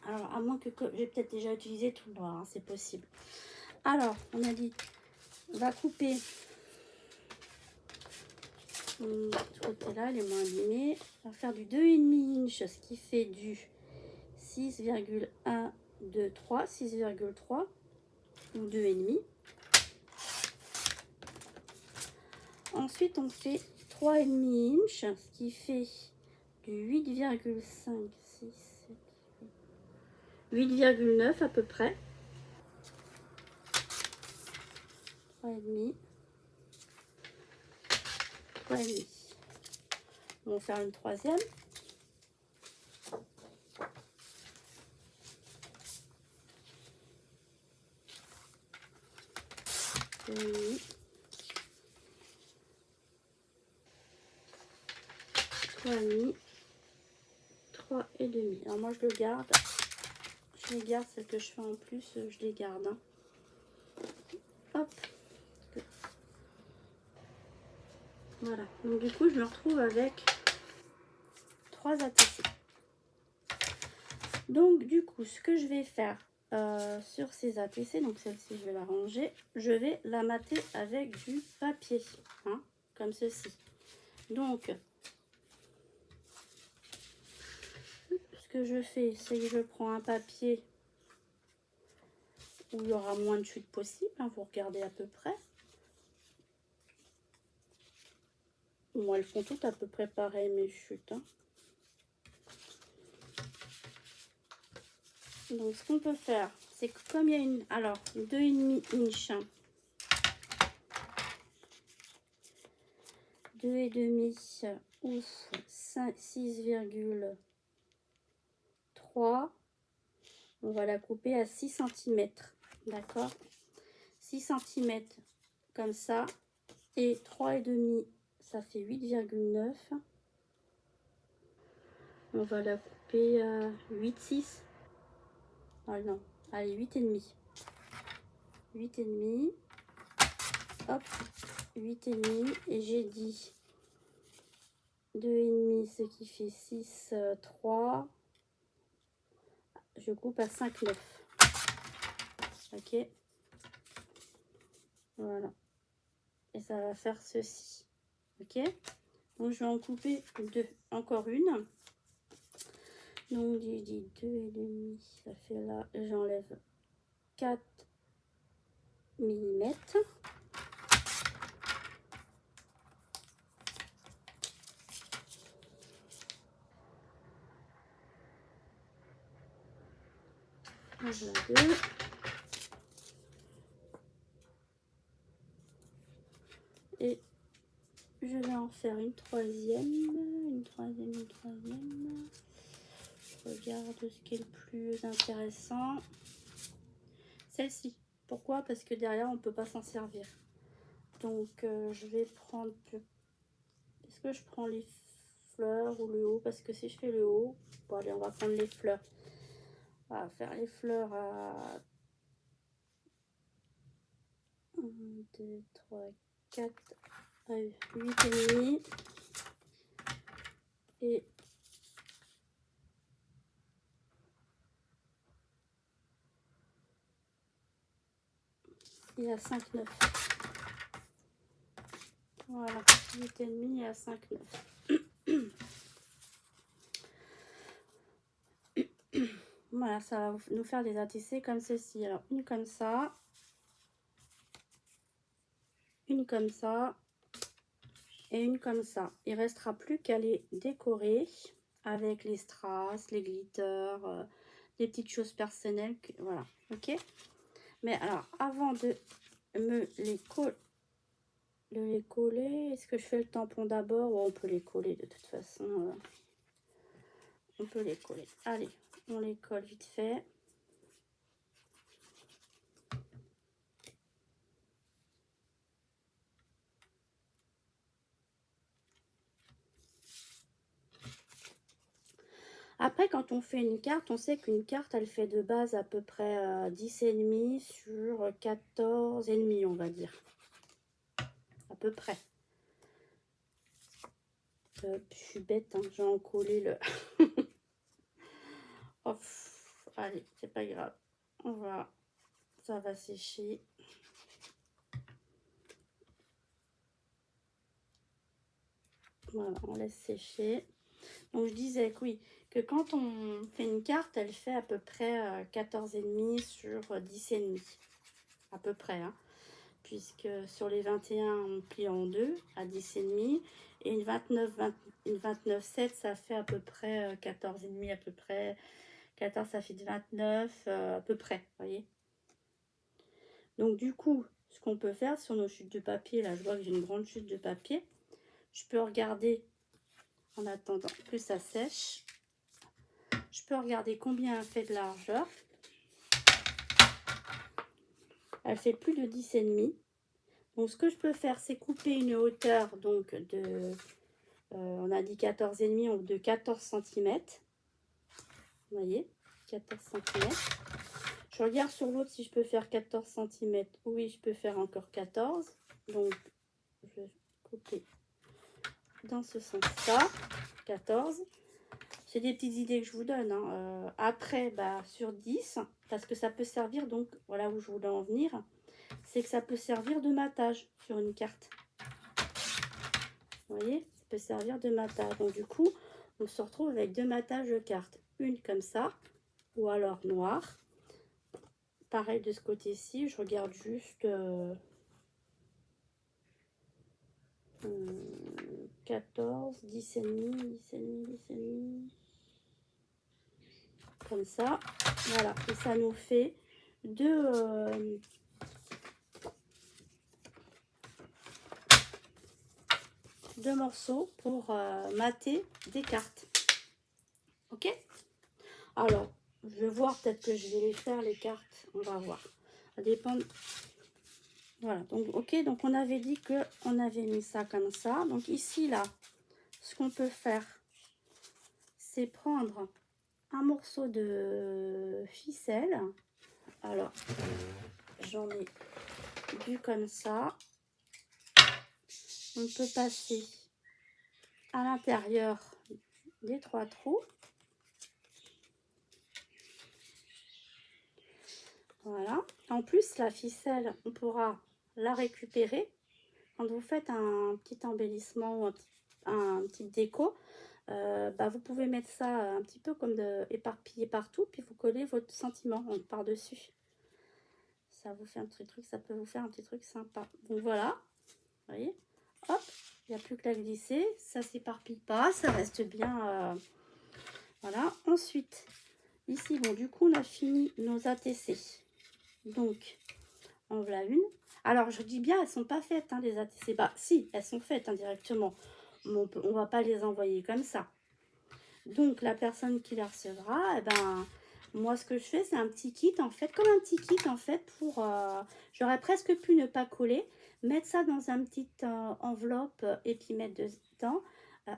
Alors à moins que j'ai peut-être déjà utilisé tout le noir, hein, c'est possible. Alors on a dit on va couper ce côté là, il est moins abîmé. On va faire du 2,5 inch, ce qui fait du 6,123, 6,3 ou 2,5. Ensuite, on fait 3,5 inch, ce qui fait du 8,5, 6, 7, 8,9 à peu près. 3,5. 3,5. On va faire une troisième. Oui. 3,5. 3,5. Alors moi je le garde. Je les garde, celles que je fais en plus, je les garde. Hein. Hop. Voilà. Donc du coup je me retrouve avec 3 ATC. Donc du coup ce que je vais faire sur ces ATC, donc celle-ci je vais la ranger, je vais la mater avec du papier, hein, comme ceci. Donc ce que je fais, c'est que je prends un papier où il y aura moins de chutes possible, hein, vous regardez à peu près. Moi elles font toutes à peu près pareil mes chutes. Hein. Donc ce qu'on peut faire, c'est que comme il y a une, alors 2,5 inch, 2,5 ou 6,3, on va la couper à 6 cm, d'accord, 6 cm comme ça, et 3,5, ça fait 8,9, on va la couper à 8,6, ah non, allez 8,5, 8,5, hop, 8,5, et j'ai dit 2,5, ce qui fait 6, 3, je coupe à 5,9, ok, voilà, et ça va faire ceci, ok, donc je vais en couper deux, encore une, donc j'ai dit 2,5, ça fait là, j'enlève 4 mm, voilà deux. Et je vais en faire une troisième, une troisième, une troisième. Je regarde ce qui est le plus intéressant. Celle-ci. Pourquoi? Parce que derrière, on ne peut pas s'en servir. Donc, je vais prendre... Est-ce que je prends les fleurs ou le haut? Parce que si je fais le haut... Bon, allez, on va prendre les fleurs. On va faire les fleurs à 1, 2, 3, 4, 8,5. Et à 5,9. Voilà, 8,5 et à 5,9. Voilà, ça va nous faire des ATC comme ceci. Alors, une comme ça. Une comme ça. Et une comme ça. Il ne restera plus qu'à les décorer avec les strass, les glitters, des petites choses personnelles. Voilà, ok. Mais alors, avant de me les coller, est-ce que je fais le tampon d'abord? Ou on peut les coller de toute façon. On peut les coller. Allez, on les colle vite fait. Après, quand on fait une carte, on sait qu'une carte, elle fait de base à peu près 10,5 sur 14,5, on va dire. À peu près. Je suis bête, hein, j'ai encollé le... Oh, allez, c'est pas grave. On va... Ça va sécher. Voilà, on laisse sécher. Donc, je disais que oui, que quand on fait une carte, elle fait à peu près 14,5 sur 10,5. À peu près, hein. Puisque sur les 21, on plie en deux à 10,5. Et une 29,7, ça fait à peu près 14,5 à peu près. 14, ça fait 29 à peu près, vous voyez. Donc du coup, ce qu'on peut faire sur nos chutes de papier, là je vois que j'ai une grande chute de papier, je peux regarder, en attendant que ça sèche, je peux regarder combien elle fait de largeur. Elle fait plus de 10,5. Donc ce que je peux faire, c'est couper une hauteur donc de, on a dit 14,5, de 14 cm. Vous voyez, 14 cm. Je regarde sur l'autre si je peux faire 14 cm. Oui, je peux faire encore 14. Donc, je vais couper dans ce sens-là. 14. C'est des petites idées que je vous donne. Hein. Après, bah, sur 10, parce que ça peut servir, donc, voilà où je voulais en venir, c'est que ça peut servir de matage sur une carte. Vous voyez, ça peut servir de matage. Donc, du coup, on se retrouve avec deux matages de cartes. Une comme ça, ou alors noire. Pareil de ce côté-ci, je regarde juste 14, 10,5, 10,5, comme ça. Voilà, et ça nous fait deux morceaux pour mater des cartes. Ok? Alors, je vais voir, peut-être que je vais les faire, les cartes. On va voir. Ça dépend. Voilà, donc ok, donc on avait dit que on avait mis ça comme ça. Donc ici, là, ce qu'on peut faire, c'est prendre un morceau de ficelle. Alors, j'en ai du comme ça. On peut passer à l'intérieur des trois trous. Voilà. En plus, la ficelle, on pourra la récupérer quand vous faites un petit embellissement ou un petit déco. Bah, vous pouvez mettre ça un petit peu comme éparpillé partout, puis vous collez votre sentiment par-dessus. Ça vous fait un petit truc, ça peut vous faire un petit truc sympa. Donc voilà, vous voyez, hop, il n'y a plus que la glisser, ça s'éparpille pas, ça reste bien. Voilà, ensuite, ici, bon, du coup, on a fini nos ATC. Donc, en voilà une. Alors, je dis bien, elles sont pas faites, hein, les ATC. Bah, si, elles sont faites indirectement. On va pas les envoyer comme ça. Donc, la personne qui les recevra, eh ben, Moi, ce que je fais, c'est un petit kit, en fait, comme un petit kit, en fait, pour... j'aurais presque pu ne pas coller, mettre ça dans un petit enveloppe et puis mettre dedans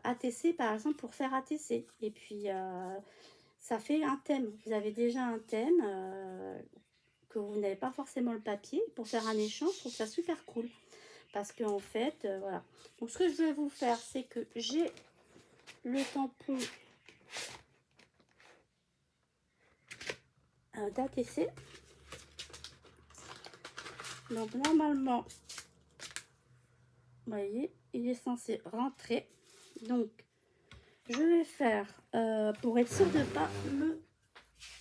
ATC, par exemple, pour faire ATC. Et puis, ça fait un thème. Vous avez déjà un thème que vous n'avez pas forcément le papier. Pour faire un échange, je trouve ça super cool. Parce qu'en fait, voilà. Donc, ce que je vais vous faire, c'est que j'ai le tampon d'ATC. Donc, normalement, vous voyez, il est censé rentrer. Donc, je vais faire, pour être sûr de ne pas me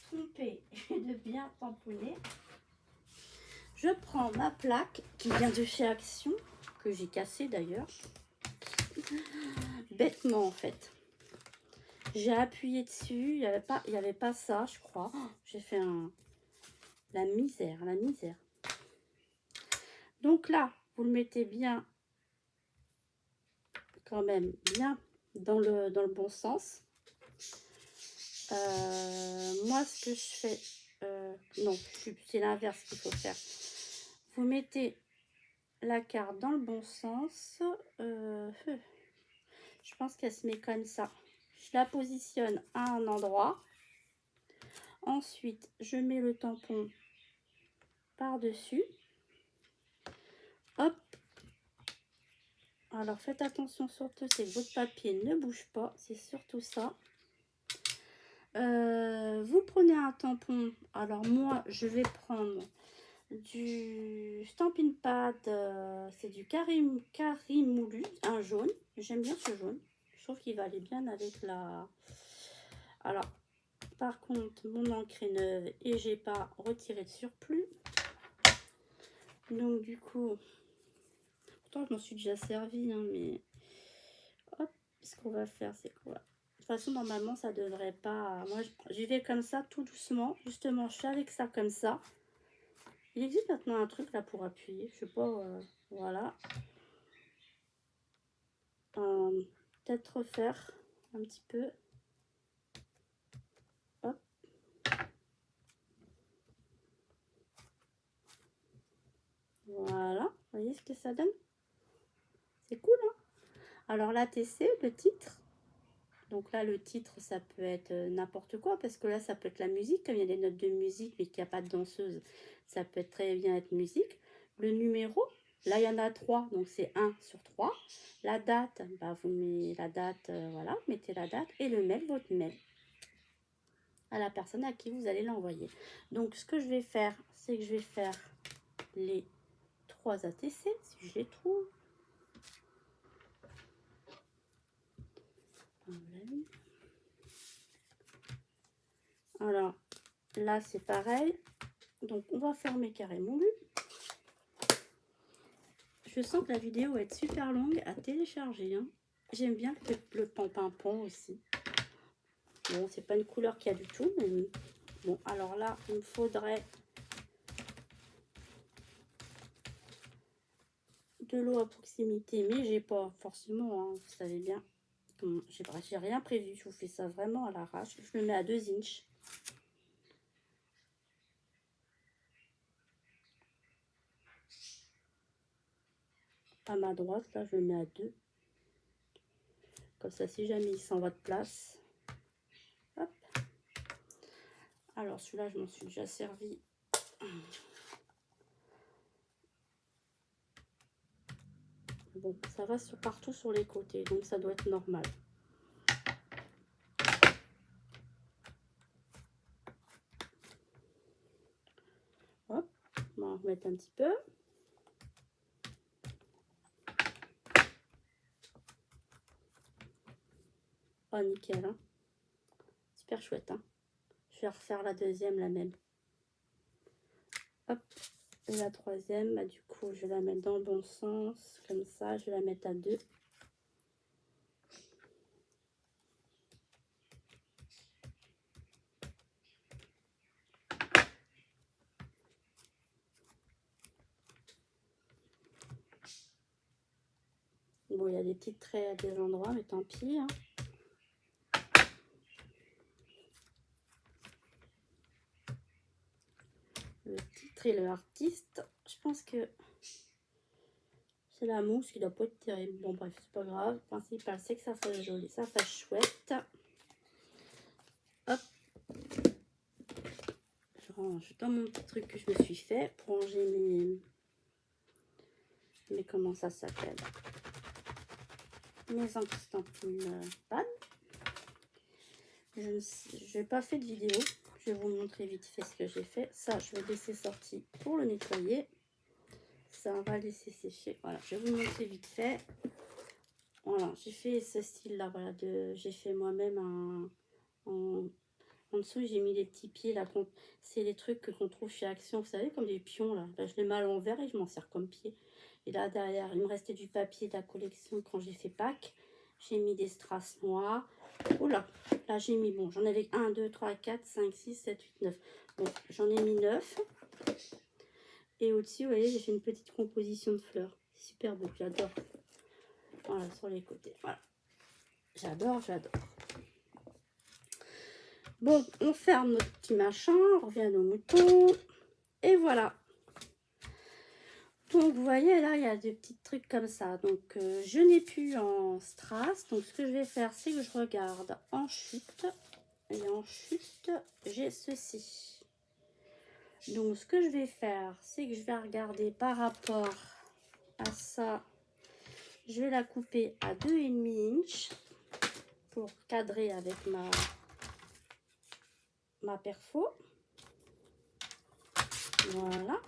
tromper et de bien tamponner, je prends ma plaque qui vient de chez Action, que j'ai cassée d'ailleurs, bêtement en fait. J'ai appuyé dessus, il n'y avait pas ça, je crois. Oh, j'ai fait la misère, la misère. Donc là, vous le mettez bien, quand même, bien dans le bon sens. Moi, ce que je fais, non, c'est l'inverse qu'il faut faire. Vous mettez la carte dans le bon sens. Je pense qu'elle se met comme ça. Je la positionne à un endroit. Ensuite, je mets le tampon par-dessus. Hop. Alors, faites attention surtout, c'est que votre papier ne bouge pas. C'est surtout ça. Vous prenez un tampon. Alors, moi, je vais prendre du Stampin' Pad. C'est du Carimoulu, un jaune. J'aime bien ce jaune. Je trouve qu'il va aller bien avec la... Alors, par contre, mon encre est neuve et j'ai pas retiré de surplus. Donc, du coup, pourtant, je m'en suis déjà servi, hein, mais hop, ce qu'on va faire, c'est quoi? De toute façon, normalement, ça devrait pas... Moi, j'y vais comme ça, tout doucement. Justement, je fais avec ça comme ça. Il existe maintenant un truc là pour appuyer. Je sais pas, voilà. Peut-être refaire un petit peu. Hop. Voilà, vous voyez ce que ça donne? C'est cool, hein? Alors l'ATC, le titre. Donc là, le titre, ça peut être n'importe quoi, parce que là, ça peut être la musique, comme il y a des notes de musique, mais qu'il n'y a pas de danseuse, ça peut très bien être musique. Le numéro, là, il y en a 3, donc c'est 1 sur 3. La date, bah, vous mettez la date, voilà, mettez la date, et le mail, votre mail, à la personne à qui vous allez l'envoyer. Donc, ce que je vais faire, c'est que je vais faire les 3 ATC, si je les trouve. Alors, là, c'est pareil. Donc, on va fermer carré moulu. Je sens que la vidéo va être super longue à télécharger. Hein. J'aime bien le pan-pimpon aussi. Bon, c'est pas une couleur qu'il y a du tout. Mais... Bon, alors là, il me faudrait de l'eau à proximité. Mais j'ai pas forcément, hein, vous savez bien. J'ai rien prévu. Je vous fais ça vraiment à l'arrache. Je le mets à 2 inches. À ma droite, là, je le mets à 2. Comme ça, si jamais il s'en va de place. Hop. Alors, celui-là, je m'en suis déjà servi. Bon, ça va partout sur les côtés, donc ça doit être normal. Hop, on va en remettre un petit peu. Oh, nickel, hein. Super chouette, hein. Je vais refaire la deuxième, la même. Hop, et la troisième, bah, du coup, je vais la mettre dans le bon sens, comme ça, je vais la mettre à 2. Bon, il y a des petits traits à des endroits, mais tant pis, hein. Thriller Artist. Je pense que c'est la mousse qui doit pas être terrible. Bon bref, c'est pas grave. Le principal c'est que ça fasse joli, ça fasse chouette. Hop. Je range dans mon petit truc que je me suis fait pour ranger mes comment ça s'appelle, mes estampillines pad. Je n'ai pas fait de vidéo. Je vais vous montrer vite fait ce que j'ai fait. Ça, je vais laisser sortir pour le nettoyer. Ça, on va laisser sécher. Voilà, je vais vous montrer vite fait. Voilà, j'ai fait ce style-là. Voilà, j'ai fait moi-même en dessous, j'ai mis les petits pieds là. C'est les trucs qu'on trouve chez Action, vous savez, comme des pions là. Là, je les mets à l'envers et je m'en sers comme pied. Et là, derrière, il me restait du papier de la collection quand j'ai fait Pâques. J'ai mis des strass noirs. Oula, là j'ai mis, bon, j'en avais 1, 2, 3, 4, 5, 6, 7, 8, 9. Bon, j'en ai mis 9. Et au-dessus, vous voyez, j'ai fait une petite composition de fleurs. Super beau, j'adore. Voilà, sur les côtés. Voilà. J'adore, j'adore. Bon, on ferme notre petit machin, on revient à nos moutons. Et voilà. Donc, vous voyez, là, il y a des petits trucs comme ça. Donc, je n'ai plus en strass. Donc, ce que je vais faire, c'est que je regarde en chute. Et en chute, j'ai ceci. Donc, ce que je vais faire, c'est que je vais regarder par rapport à ça. Je vais la couper à 2,5 inches pour cadrer avec ma perfo. Voilà.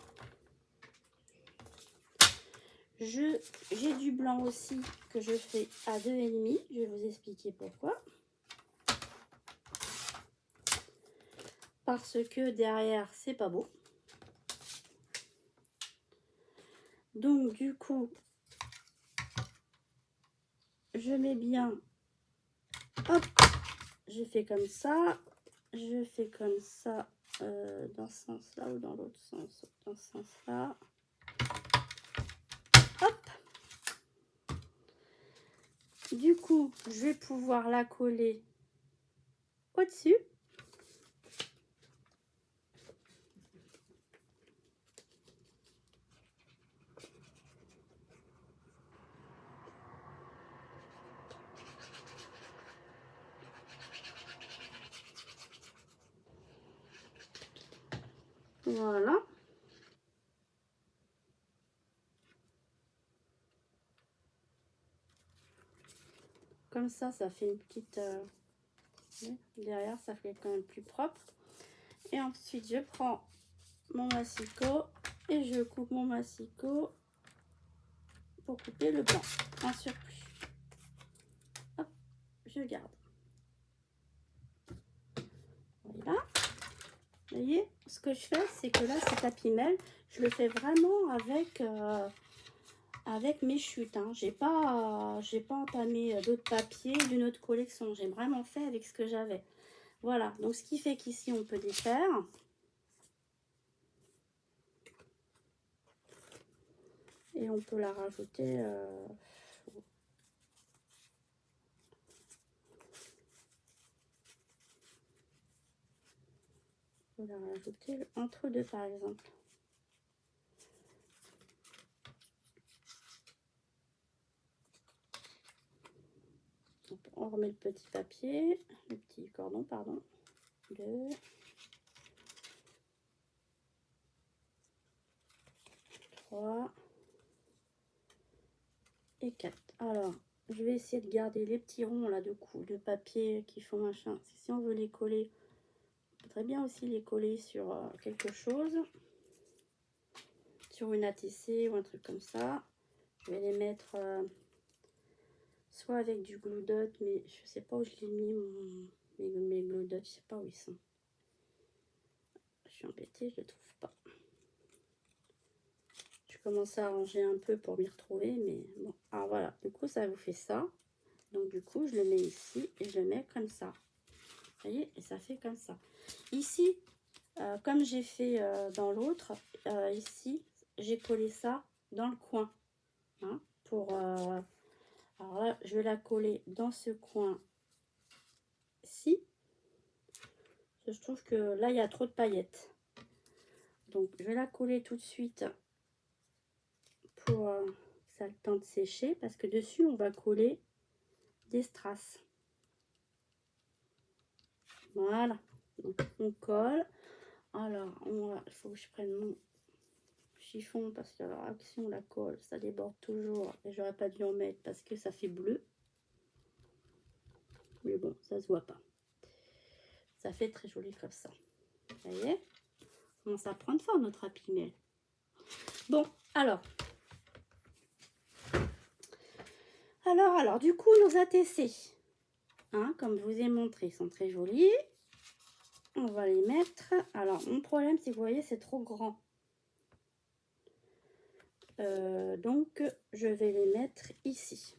J'ai du blanc aussi que je fais à 2,5. Je vais vous expliquer pourquoi. Parce que derrière, c'est pas beau. Donc, du coup, je mets bien. Hop, je fais comme ça. Je fais comme ça dans ce sens-là ou dans l'autre sens. Dans ce sens-là. Hop. Du coup, je vais pouvoir la coller au-dessus. Voilà. Comme ça fait une petite... derrière, ça fait quand même plus propre. Et ensuite, je prends mon massicot et je coupe mon massicot pour couper le blanc en surplus. Hop, je garde. Voilà. Vous voyez, ce que je fais, c'est que là, cet tapis-mêle, je le fais vraiment avec mes chutes. Hein. J'ai pas entamé d'autres papiers d'une autre collection. J'ai vraiment fait avec ce que j'avais. Voilà, donc ce qui fait qu'ici, on peut défaire. Et on peut la rajouter... on va la rajouter entre deux, par exemple. On remet le petit papier, le petit cordon, pardon. 2, 3 et 4. Alors, je vais essayer de garder les petits ronds là de papier qui font machin. Si on veut les coller, on peut très bien aussi les coller sur quelque chose, sur une ATC ou un truc comme ça. Je vais les mettre soit avec du glue dot, mais je sais pas où je l'ai mis mes glue dot, je sais pas où ils sont. Je suis embêtée, je les trouve pas. Je commence à arranger un peu pour m'y retrouver, mais bon. Alors voilà, du coup ça vous fait ça. Donc du coup je le mets ici et je le mets comme ça. Vous voyez, et ça fait comme ça. Ici, comme j'ai fait dans l'autre, ici j'ai collé ça dans le coin. Hein, alors là, je vais la coller dans ce coin-ci. Je trouve que là il y a trop de paillettes. Donc je vais la coller tout de suite pour que ça ait le temps de sécher, parce que dessus on va coller des strass. Voilà, donc on colle. Alors il faut que je prenne mon chiffon, parce que alors si on la colle ça déborde toujours et j'aurais pas dû en mettre parce que ça fait bleu, mais bon, ça se voit pas, ça fait très joli comme ça. Vous voyez, commence à prendre forme notre Happy Mail. Bon, alors du coup nos ATC, hein, comme je vous ai montré, ils sont très jolis. On va les mettre. Alors mon problème c'est que vous voyez, c'est trop grand, donc je vais les mettre ici.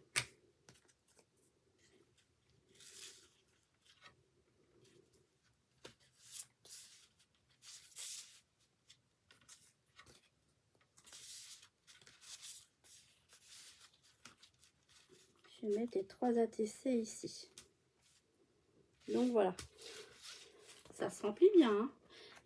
Je vais mettre les 3 ATC ici. Donc voilà, ça se remplit bien, hein.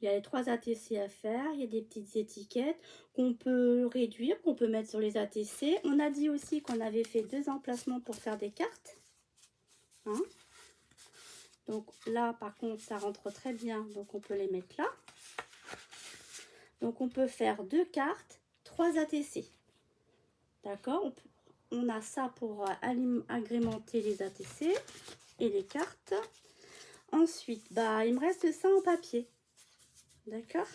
Il y a les 3 ATC à faire, il y a des petites étiquettes qu'on peut réduire, qu'on peut mettre sur les ATC. On a dit aussi qu'on avait fait 2 emplacements pour faire des cartes, hein. Donc là par contre ça rentre très bien, donc on peut les mettre là. Donc on peut faire 2 cartes, 3 ATC, d'accord. On a ça pour agrémenter les ATC et les cartes. Ensuite, bah, il me reste ça en papier. D'accord.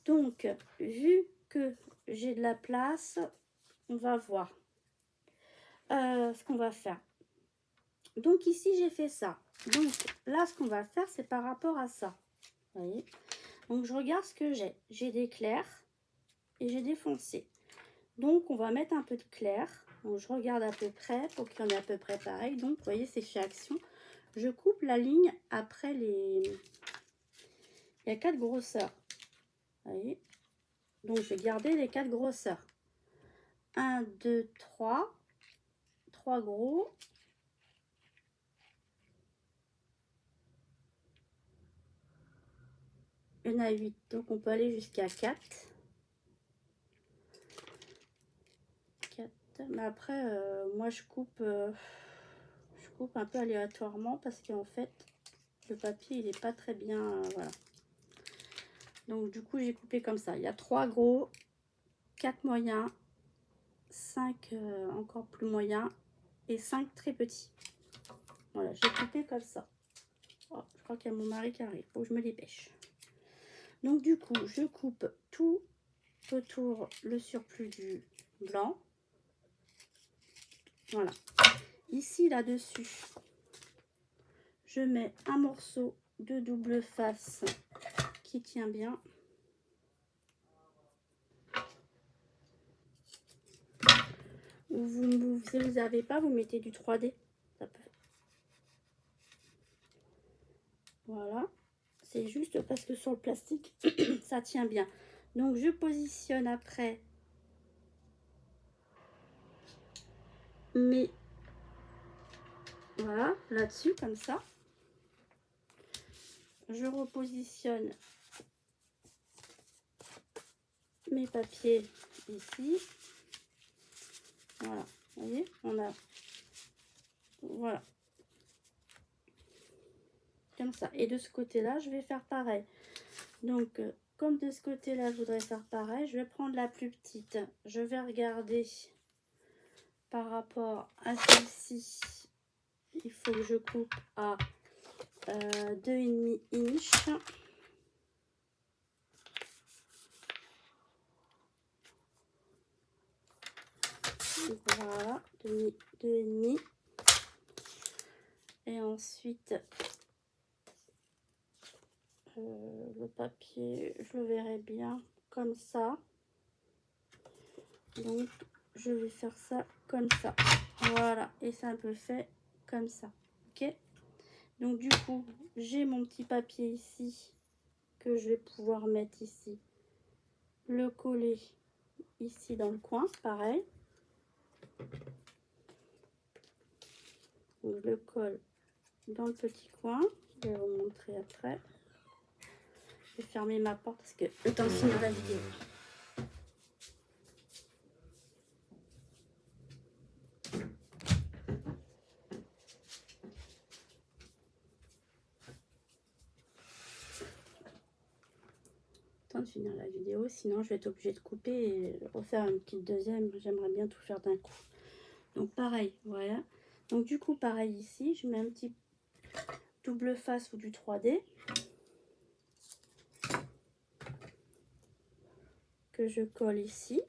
Donc, vu que j'ai de la place, on va voir ce qu'on va faire. Donc ici, j'ai fait ça. Donc là, ce qu'on va faire, c'est par rapport à ça. Vous voyez. Donc, je regarde ce que j'ai. J'ai des clairs et j'ai des foncés. Donc, on va mettre un peu de clair. Donc, je regarde à peu près pour qu'il y en ait à peu près pareil. Donc, vous voyez, c'est chez Action. Je coupe la ligne après les... Il y a 4 grosseurs. Vous voyez. Donc, je vais garder les 4 grosseurs. 1, 2, 3. 3 gros. Il y en a 8. Donc, on peut aller jusqu'à 4. Mais après, moi, je coupe un peu aléatoirement parce qu'en fait, le papier, il n'est pas très bien. Voilà. Donc, du coup, j'ai coupé comme ça. Il y a 3 gros, 4 moyens, 5 encore plus moyens et 5 très petits. Voilà, j'ai coupé comme ça. Oh, je crois qu'il y a mon mari qui arrive. Faut que je me dépêche. Donc, du coup, je coupe tout autour le surplus du blanc. Voilà. Ici, là-dessus, je mets un morceau de double face qui tient bien. Ou si vous n'avez pas, vous mettez du 3D. Ça peut... Voilà. C'est juste parce que sur le plastique, ça tient bien. Donc, je positionne après mes... Voilà, là-dessus, comme ça. Je repositionne mes papiers ici. Voilà, vous voyez, on a... Voilà. Comme ça. Et de ce côté-là, je vais faire pareil. Donc, comme de ce côté-là, je voudrais faire pareil, je vais prendre la plus petite. Je vais regarder par rapport à celle-ci. Il faut que je coupe à 2,5 inches. Voilà, 2,5. Et ensuite, le papier, je le verrai bien comme ça. Donc, je vais faire ça comme ça. Voilà, et c'est un peu fait comme ça. Ok. Donc, du coup, j'ai mon petit papier ici que je vais pouvoir mettre ici. Le coller ici dans le coin, pareil. Donc, je le colle dans le petit coin. Je vais vous montrer après. Je vais fermer ma porte parce que le temps de finir la vidéo. De finir la vidéo, sinon je vais être obligée de couper et refaire une petite deuxième. J'aimerais bien tout faire d'un coup. Donc pareil, voilà. Donc du coup pareil ici, je mets un petit double face ou du 3D que je colle ici.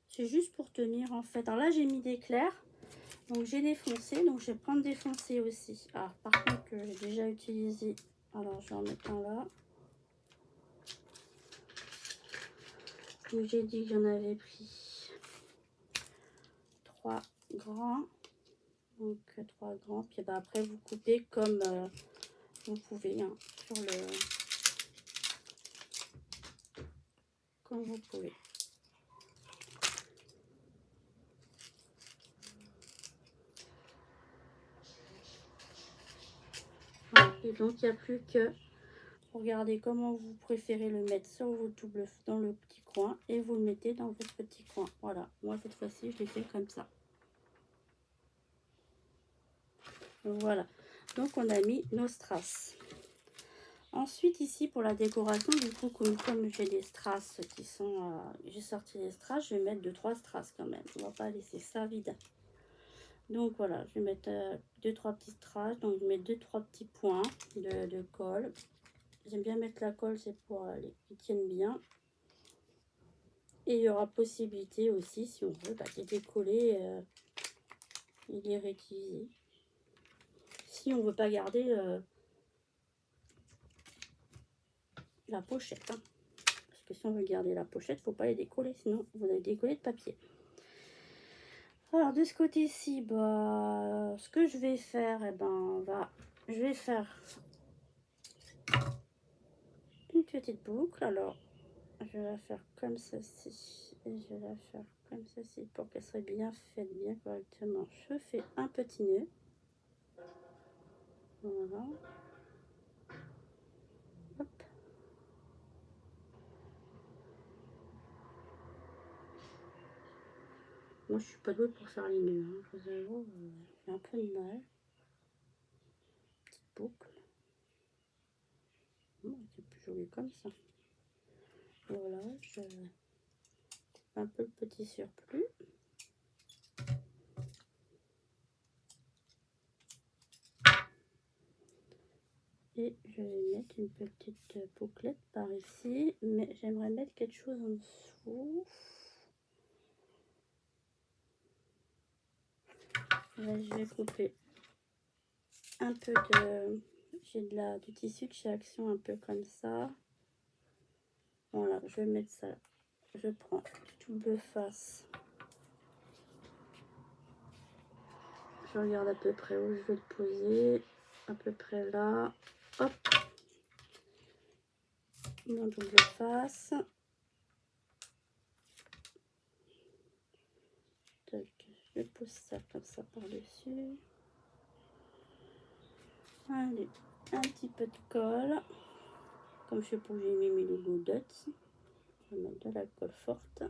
C'est juste pour tenir en fait. Alors là j'ai mis des clairs, donc j'ai défoncé, donc je vais prendre des foncés aussi. Alors par contre que j'ai déjà utilisé, alors je vais en mettre un là. J'ai dit que j'en avais pris 3 grands, donc 3 grands, puis bah, après vous coupez comme vous pouvez, hein, sur le, comme vous pouvez. Voilà. Et donc il n'y a plus que regardez comment vous préférez le mettre sur vos doubles dans le petit coin et vous le mettez dans votre petit coin. Voilà, moi cette fois-ci je l'ai fait comme ça. Voilà, donc on a mis nos strass. Ensuite ici pour la décoration, du coup comme j'ai des strass qui sont, j'ai sorti les strass, je vais mettre 2-3 strass quand même. On va pas laisser ça vide. Donc voilà, je vais mettre 2-3 petits strass, donc je mets 2-3 petits points de colle. J'aime bien mettre la colle, c'est pour qu'ils tiennent bien. Et il y aura possibilité aussi, si on veut, de décoller et les réutiliser. Si on ne veut pas garder la pochette. Hein. Parce que si on veut garder la pochette, il ne faut pas les décoller, sinon vous allez décoller de papier. Alors de ce côté-ci, bah, ce que je vais faire, eh ben, je vais faire une petite boucle. Alors, je vais la faire comme ceci. Et je vais la faire comme ceci pour qu'elle soit bien faite, bien correctement. Je fais un petit nœud. Voilà. Hop. Moi, je suis pas douée pour faire les nœuds. Hein. Je vous avoue, j'ai un peu de mal. Petite boucle. C'est plus joli comme ça. Voilà, je un peu le petit surplus. Et je vais mettre une petite bouclette par ici. Mais j'aimerais mettre quelque chose en dessous. Là, je vais couper un peu de... J'ai du tissu de chez Action un peu comme ça. Voilà, je vais mettre ça. Je prends double face. Je regarde à peu près où je vais le poser. À peu près là. Hop. Mon double face. Tac. Je pose ça comme ça par-dessus. Allez, un petit peu de colle. Comme je sais pas où j'ai mis mes Lego Dots. Je vais mettre de la colle forte.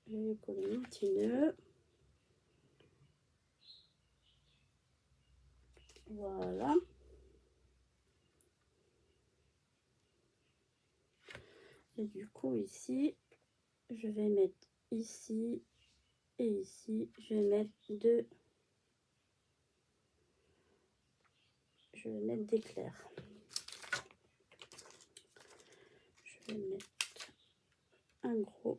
Je vais coller un petit nœud. Voilà. Et du coup ici, je vais mettre ici et ici, je vais mettre je vais mettre des clairs. Je vais mettre un gros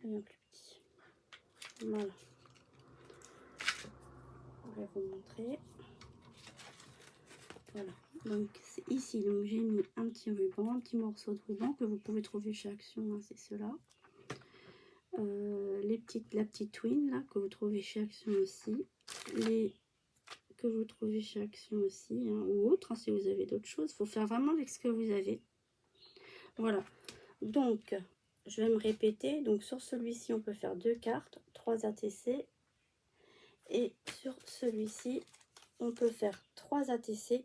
et un plus petit. Voilà. Je vais vous montrer. Voilà. Donc c'est ici, donc j'ai mis un petit ruban, un petit morceau de ruban que vous pouvez trouver chez Action, hein, c'est cela. La petite twin là que vous trouvez chez Action aussi, que vous trouvez chez Action aussi, hein, ou autre, hein, si vous avez d'autres choses. Il faut faire vraiment avec ce que vous avez. Voilà. Donc, je vais me répéter. Donc, sur celui-ci, on peut faire 2 cartes, 3 ATC. Et sur celui-ci, on peut faire 3 ATC.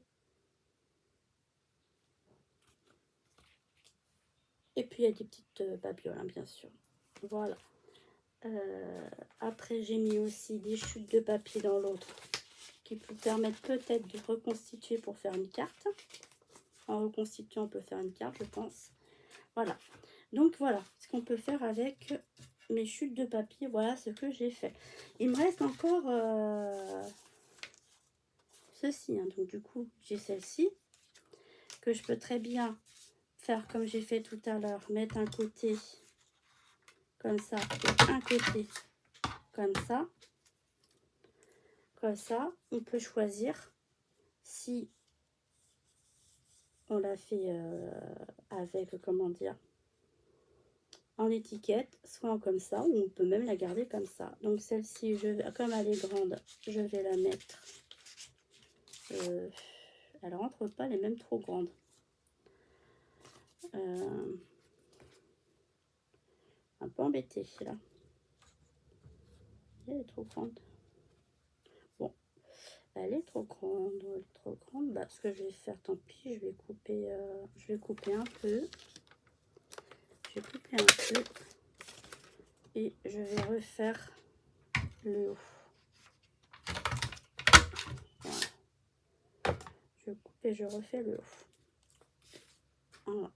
Et puis il y a des petites babioles, hein, bien sûr. Voilà. Après, j'ai mis aussi des chutes de papier dans l'autre qui vous permettent peut-être de reconstituer pour faire une carte. En reconstituant, on peut faire une carte, je pense. Voilà. Donc voilà ce qu'on peut faire avec mes chutes de papier. Voilà ce que j'ai fait. Il me reste encore ceci. Hein. Donc du coup, j'ai celle-ci que je peux très bien faire comme j'ai fait tout à l'heure. Mettre un côté comme ça et un côté comme ça. Comme ça, on peut choisir si on l'a fait avec, comment dire, en étiquette, soit comme ça, ou on peut même la garder comme ça. Donc celle-ci, comme elle est grande, je vais la mettre. Elle rentre pas, elle est même trop grande. Un peu embêtée là. Elle est trop grande. Bon, elle est trop grande, elle est trop grande. Bah, ce que je vais faire, tant pis, je vais couper un peu. Je vais couper un peu. Et je vais refaire le haut. Voilà. Je coupe et je refais le haut. Voilà.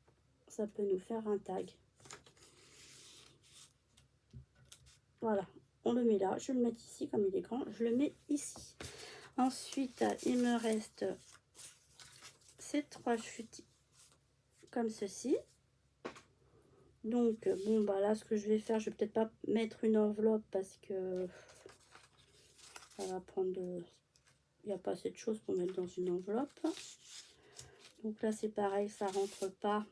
Ça peut nous faire un tag. Voilà. On le met là. Je vais le mettre ici comme il est grand. Je le mets ici. Ensuite, il me reste ces 3 chutes comme ceci. Donc, bon, bah là, ce que je vais faire, je vais peut-être pas mettre une enveloppe parce que ça va prendre de... Il n'y a pas assez de choses pour mettre dans une enveloppe. Donc là, c'est pareil, ça rentre pas.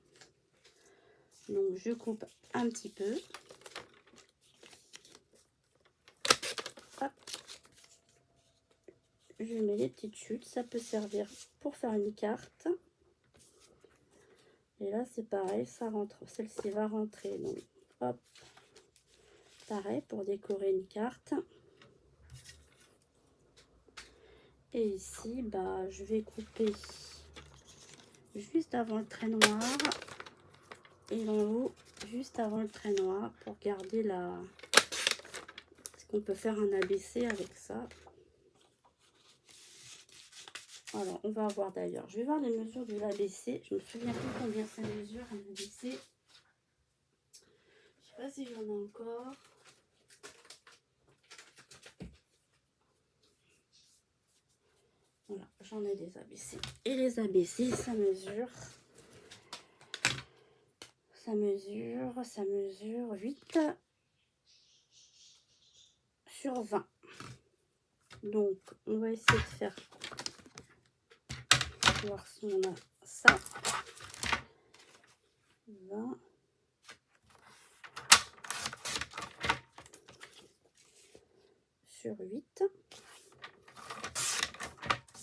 Donc, je coupe un petit peu. Hop. Je mets les petites chutes. Ça peut servir pour faire une carte. Et là, c'est pareil, ça rentre. Celle-ci va rentrer. Donc, hop. Pareil, pour décorer une carte. Et ici, bah, je vais couper juste avant le trait noir. Et en haut, juste avant le trait noir, pour garder la... Est-ce qu'on peut faire un ABC avec ça? Alors, on va voir d'ailleurs. Je vais voir les mesures de l'ABC. Je me souviens plus combien ça mesure un ABC. Je sais pas si j'en ai encore. Voilà, j'en ai des ABC. Et les ABC, ça mesure 8 sur 20. Donc, on va essayer de faire, voir si on a ça. 20 sur 8.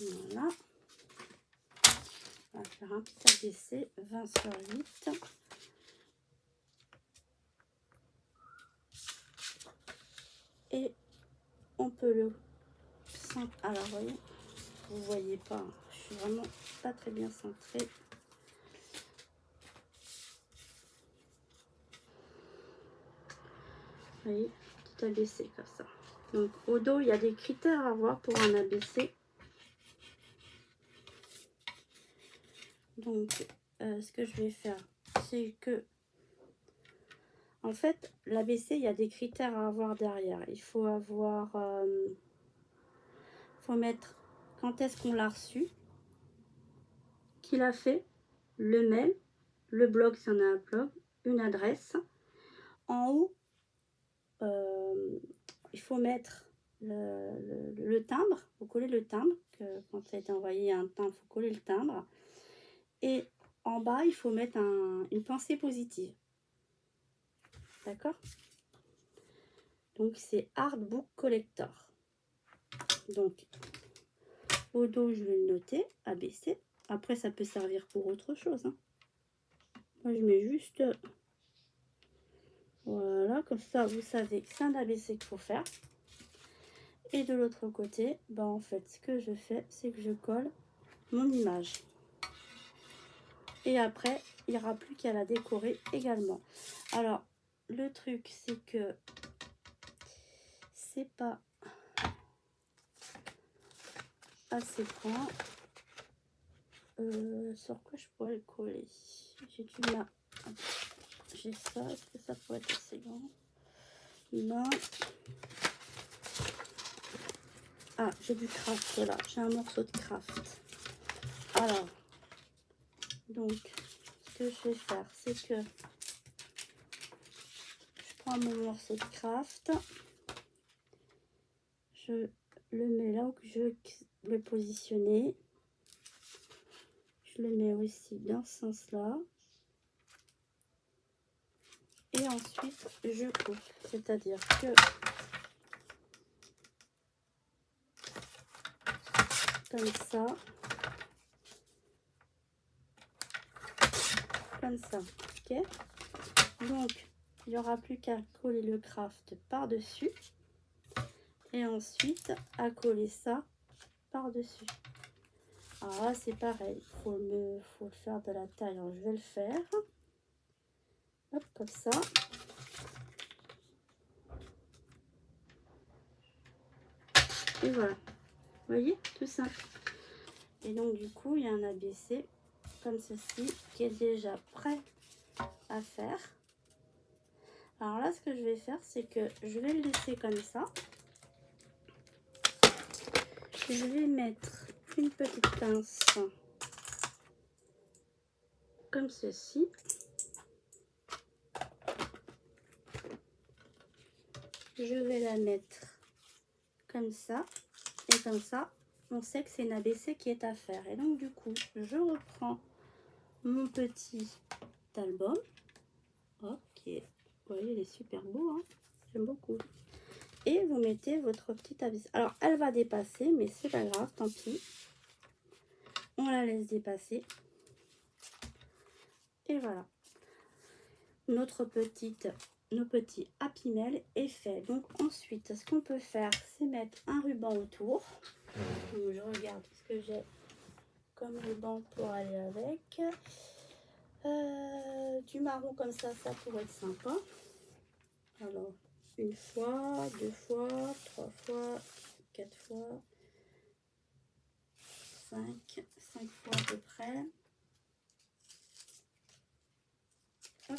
Voilà. On va faire un petit ABC, 20 sur 8. Et on peut le... Alors, vous voyez pas, hein, je suis vraiment pas très bien centrée. Vous voyez, petit ABC comme ça. Donc, au dos, il y a des critères à voir pour un ABC. Donc, ce que je vais faire, c'est que, en fait, l'ABC, il y a des critères à avoir derrière. Il faut avoir, faut mettre quand est-ce qu'on l'a reçu, qui l'a fait, le mail, le blog, si on a un blog, une adresse. En haut, il faut mettre le timbre, il faut coller le timbre, que quand ça a été envoyé un timbre, il faut coller le timbre. Et en bas, il faut mettre une pensée positive. D'accord? Donc, c'est Artbook Collector. Donc, au dos, je vais le noter, ABC. Après, ça peut servir pour autre chose. Hein. Moi, je mets juste... Voilà, comme ça, vous savez que c'est un ABC qu'il faut faire. Et de l'autre côté, bah en fait, ce que je fais, c'est que je colle mon image. Et après, il n'y aura plus qu'à la décorer également. Alors, le truc, c'est que c'est pas assez grand. Sur quoi je pourrais le coller? J'ai du mal. J'ai ça. Est-ce que ça pourrait être assez grand? Non. Ah, j'ai du craft là. J'ai un morceau de craft. Alors, donc, ce que je vais faire, c'est que je prends mon morceau de craft. Je le mets là où je veux le positionner. Je le mets aussi dans ce sens-là. Et ensuite, je coupe. C'est-à-dire que comme ça. Comme ça. Ok. Donc, il n'y aura plus qu'à coller le craft par-dessus. Et ensuite, à coller ça par-dessus. Alors là, c'est pareil. Faut le faire de la taille. Alors, je vais le faire. Hop, comme ça. Et voilà. Vous voyez, tout simple. Et donc, du coup, il y a un ABC comme ceci qui est déjà prêt à faire. Alors là, ce que je vais faire, c'est que je vais le laisser comme ça. Je vais mettre une petite pince comme ceci. Je vais la mettre comme ça. Et comme ça, on sait que c'est une ABC qui est à faire. Et donc, du coup, je reprends mon petit album. Ok. Vous voyez, il est super beau. Hein, j'aime beaucoup. Et vous mettez votre petite ABC. Alors, elle va dépasser, mais c'est pas grave, tant pis. On la laisse dépasser. Et voilà. Nos petits Happy Mail est fait. Donc ensuite, ce qu'on peut faire, c'est mettre un ruban autour. Donc, je regarde ce que j'ai comme ruban pour aller avec. Du marron comme ça pourrait être sympa. Alors, une fois, deux fois, trois fois, quatre fois, cinq fois à peu près. Hop.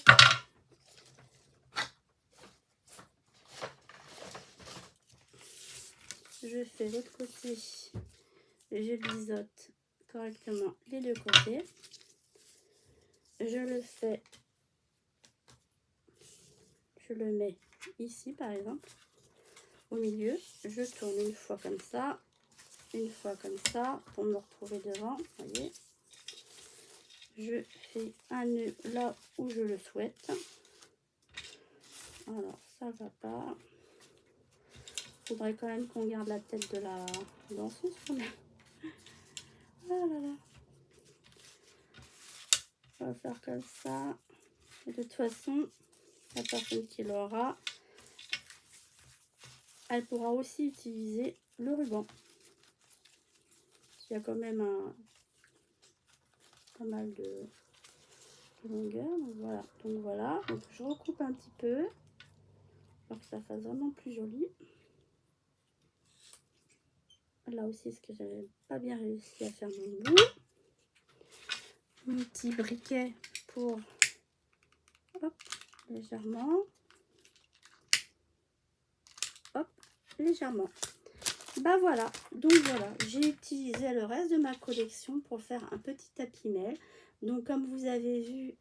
Je fais l'autre côté, je biseaute correctement les deux côtés. Je le fais, je le mets ici par exemple, au milieu. Je tourne une fois comme ça, une fois comme ça, pour me retrouver devant, vous voyez. Je fais un nœud là où je le souhaite. Alors, ça va pas. Il faudrait quand même qu'on garde la tête de la danseuse quand même. Ah là là. On va faire comme ça. Et de toute façon, la personne qui l'aura, elle pourra aussi utiliser le ruban. Il y a quand même pas mal de longueur. Donc voilà. Donc je recoupe un petit peu pour que ça fasse vraiment plus joli. Là aussi, ce que j'avais pas bien réussi à faire mon bout. Mon petit briquet pour hop, légèrement. Hop, légèrement. Bah voilà, donc voilà, j'ai utilisé le reste de ma collection pour faire un petit Happy Mail. Donc comme vous avez vu,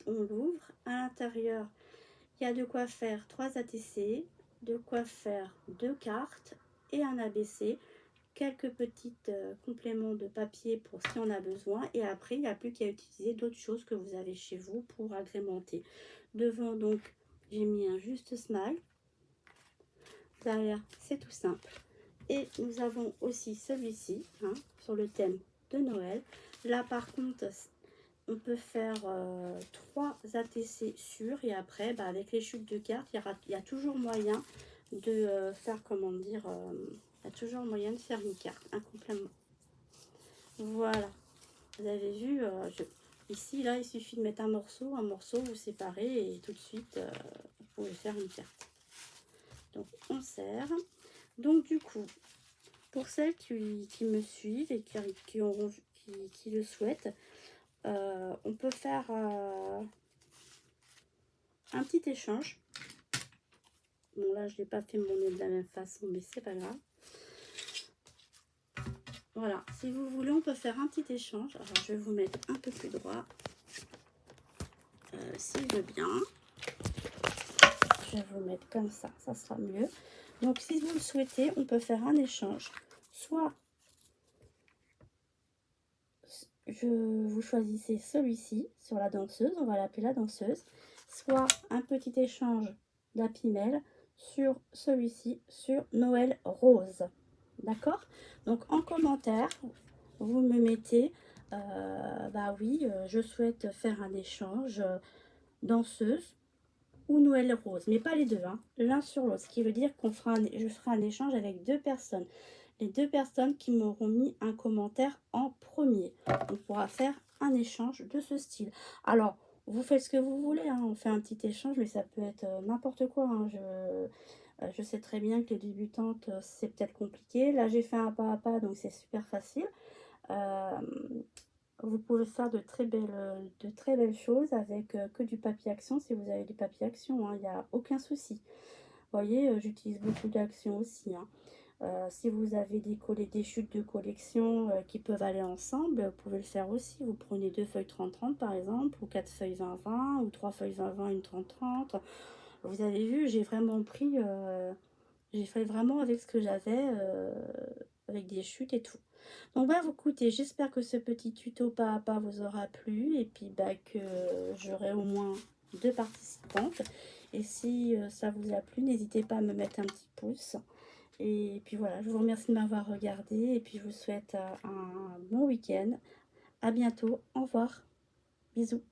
on l'ouvre, à l'intérieur, il y a de quoi faire 3 ATC, de quoi faire 2 cartes et un ABC, quelques petits compléments de papier pour si on a besoin. Et après, il n'y a plus qu'à utiliser d'autres choses que vous avez chez vous pour agrémenter. Devant, donc, j'ai mis un juste smile. Derrière, c'est tout simple. Et nous avons aussi celui-ci, hein, sur le thème de Noël. Là, par contre, on peut faire 3 ATC sûrs. Et après, bah, avec les chutes de cartes, il y a toujours moyen de faire, comment dire, il y a toujours moyen de faire une carte, un complément. Voilà, vous avez vu, ici, là, il suffit de mettre un morceau, vous séparez et tout de suite, vous pouvez faire une carte. Donc, on serre. Donc, du coup, pour celles qui me suivent et qui le souhaitent, on peut faire un petit échange. Bon, là, je ne l'ai pas fait mon nez de la même façon, mais c'est pas grave. Voilà, si vous voulez, on peut faire un petit échange. Alors, je vais vous mettre un peu plus droit. S'il veut bien. Je vais vous mettre comme ça sera mieux. Donc, si vous le souhaitez, on peut faire un échange. Soit vous choisissez celui-ci sur la danseuse, on va l'appeler la danseuse. Soit un petit échange d'Happy Mail sur celui-ci, sur Noël Rose. D'accord? Donc, en commentaire, vous me mettez, bah oui, je souhaite faire un échange danseuse ou Noël Rose, mais pas les deux, hein, l'un sur l'autre, ce qui veut dire qu'on fera je ferai un échange avec deux personnes. Les deux personnes qui m'auront mis un commentaire en premier. On pourra faire un échange de ce style. Alors, vous faites ce que vous voulez, hein, on fait un petit échange, mais ça peut être n'importe quoi. Hein, je sais très bien que les débutantes, c'est peut-être compliqué. Là, j'ai fait un pas à pas, donc c'est super facile. Vous pouvez faire de très belles choses avec que du papier action. Si vous avez du papier action, il n'y a aucun souci. Vous voyez, j'utilise beaucoup d'action aussi. Hein. Si vous avez des chutes de collection qui peuvent aller ensemble, vous pouvez le faire aussi. Vous prenez 2 feuilles 30-30 par exemple, ou 4 feuilles 20-20, ou 3 feuilles 20-20, une 30-30. Vous avez vu, j'ai vraiment pris, j'ai fait vraiment avec ce que j'avais, avec des chutes et tout. Donc bah écoutez, j'espère que ce petit tuto pas à pas vous aura plu, et puis bah que j'aurai au moins 2 participantes. Et si ça vous a plu, n'hésitez pas à me mettre un petit pouce. Et puis voilà, je vous remercie de m'avoir regardé, et puis je vous souhaite un bon week-end. À bientôt, au revoir, bisous.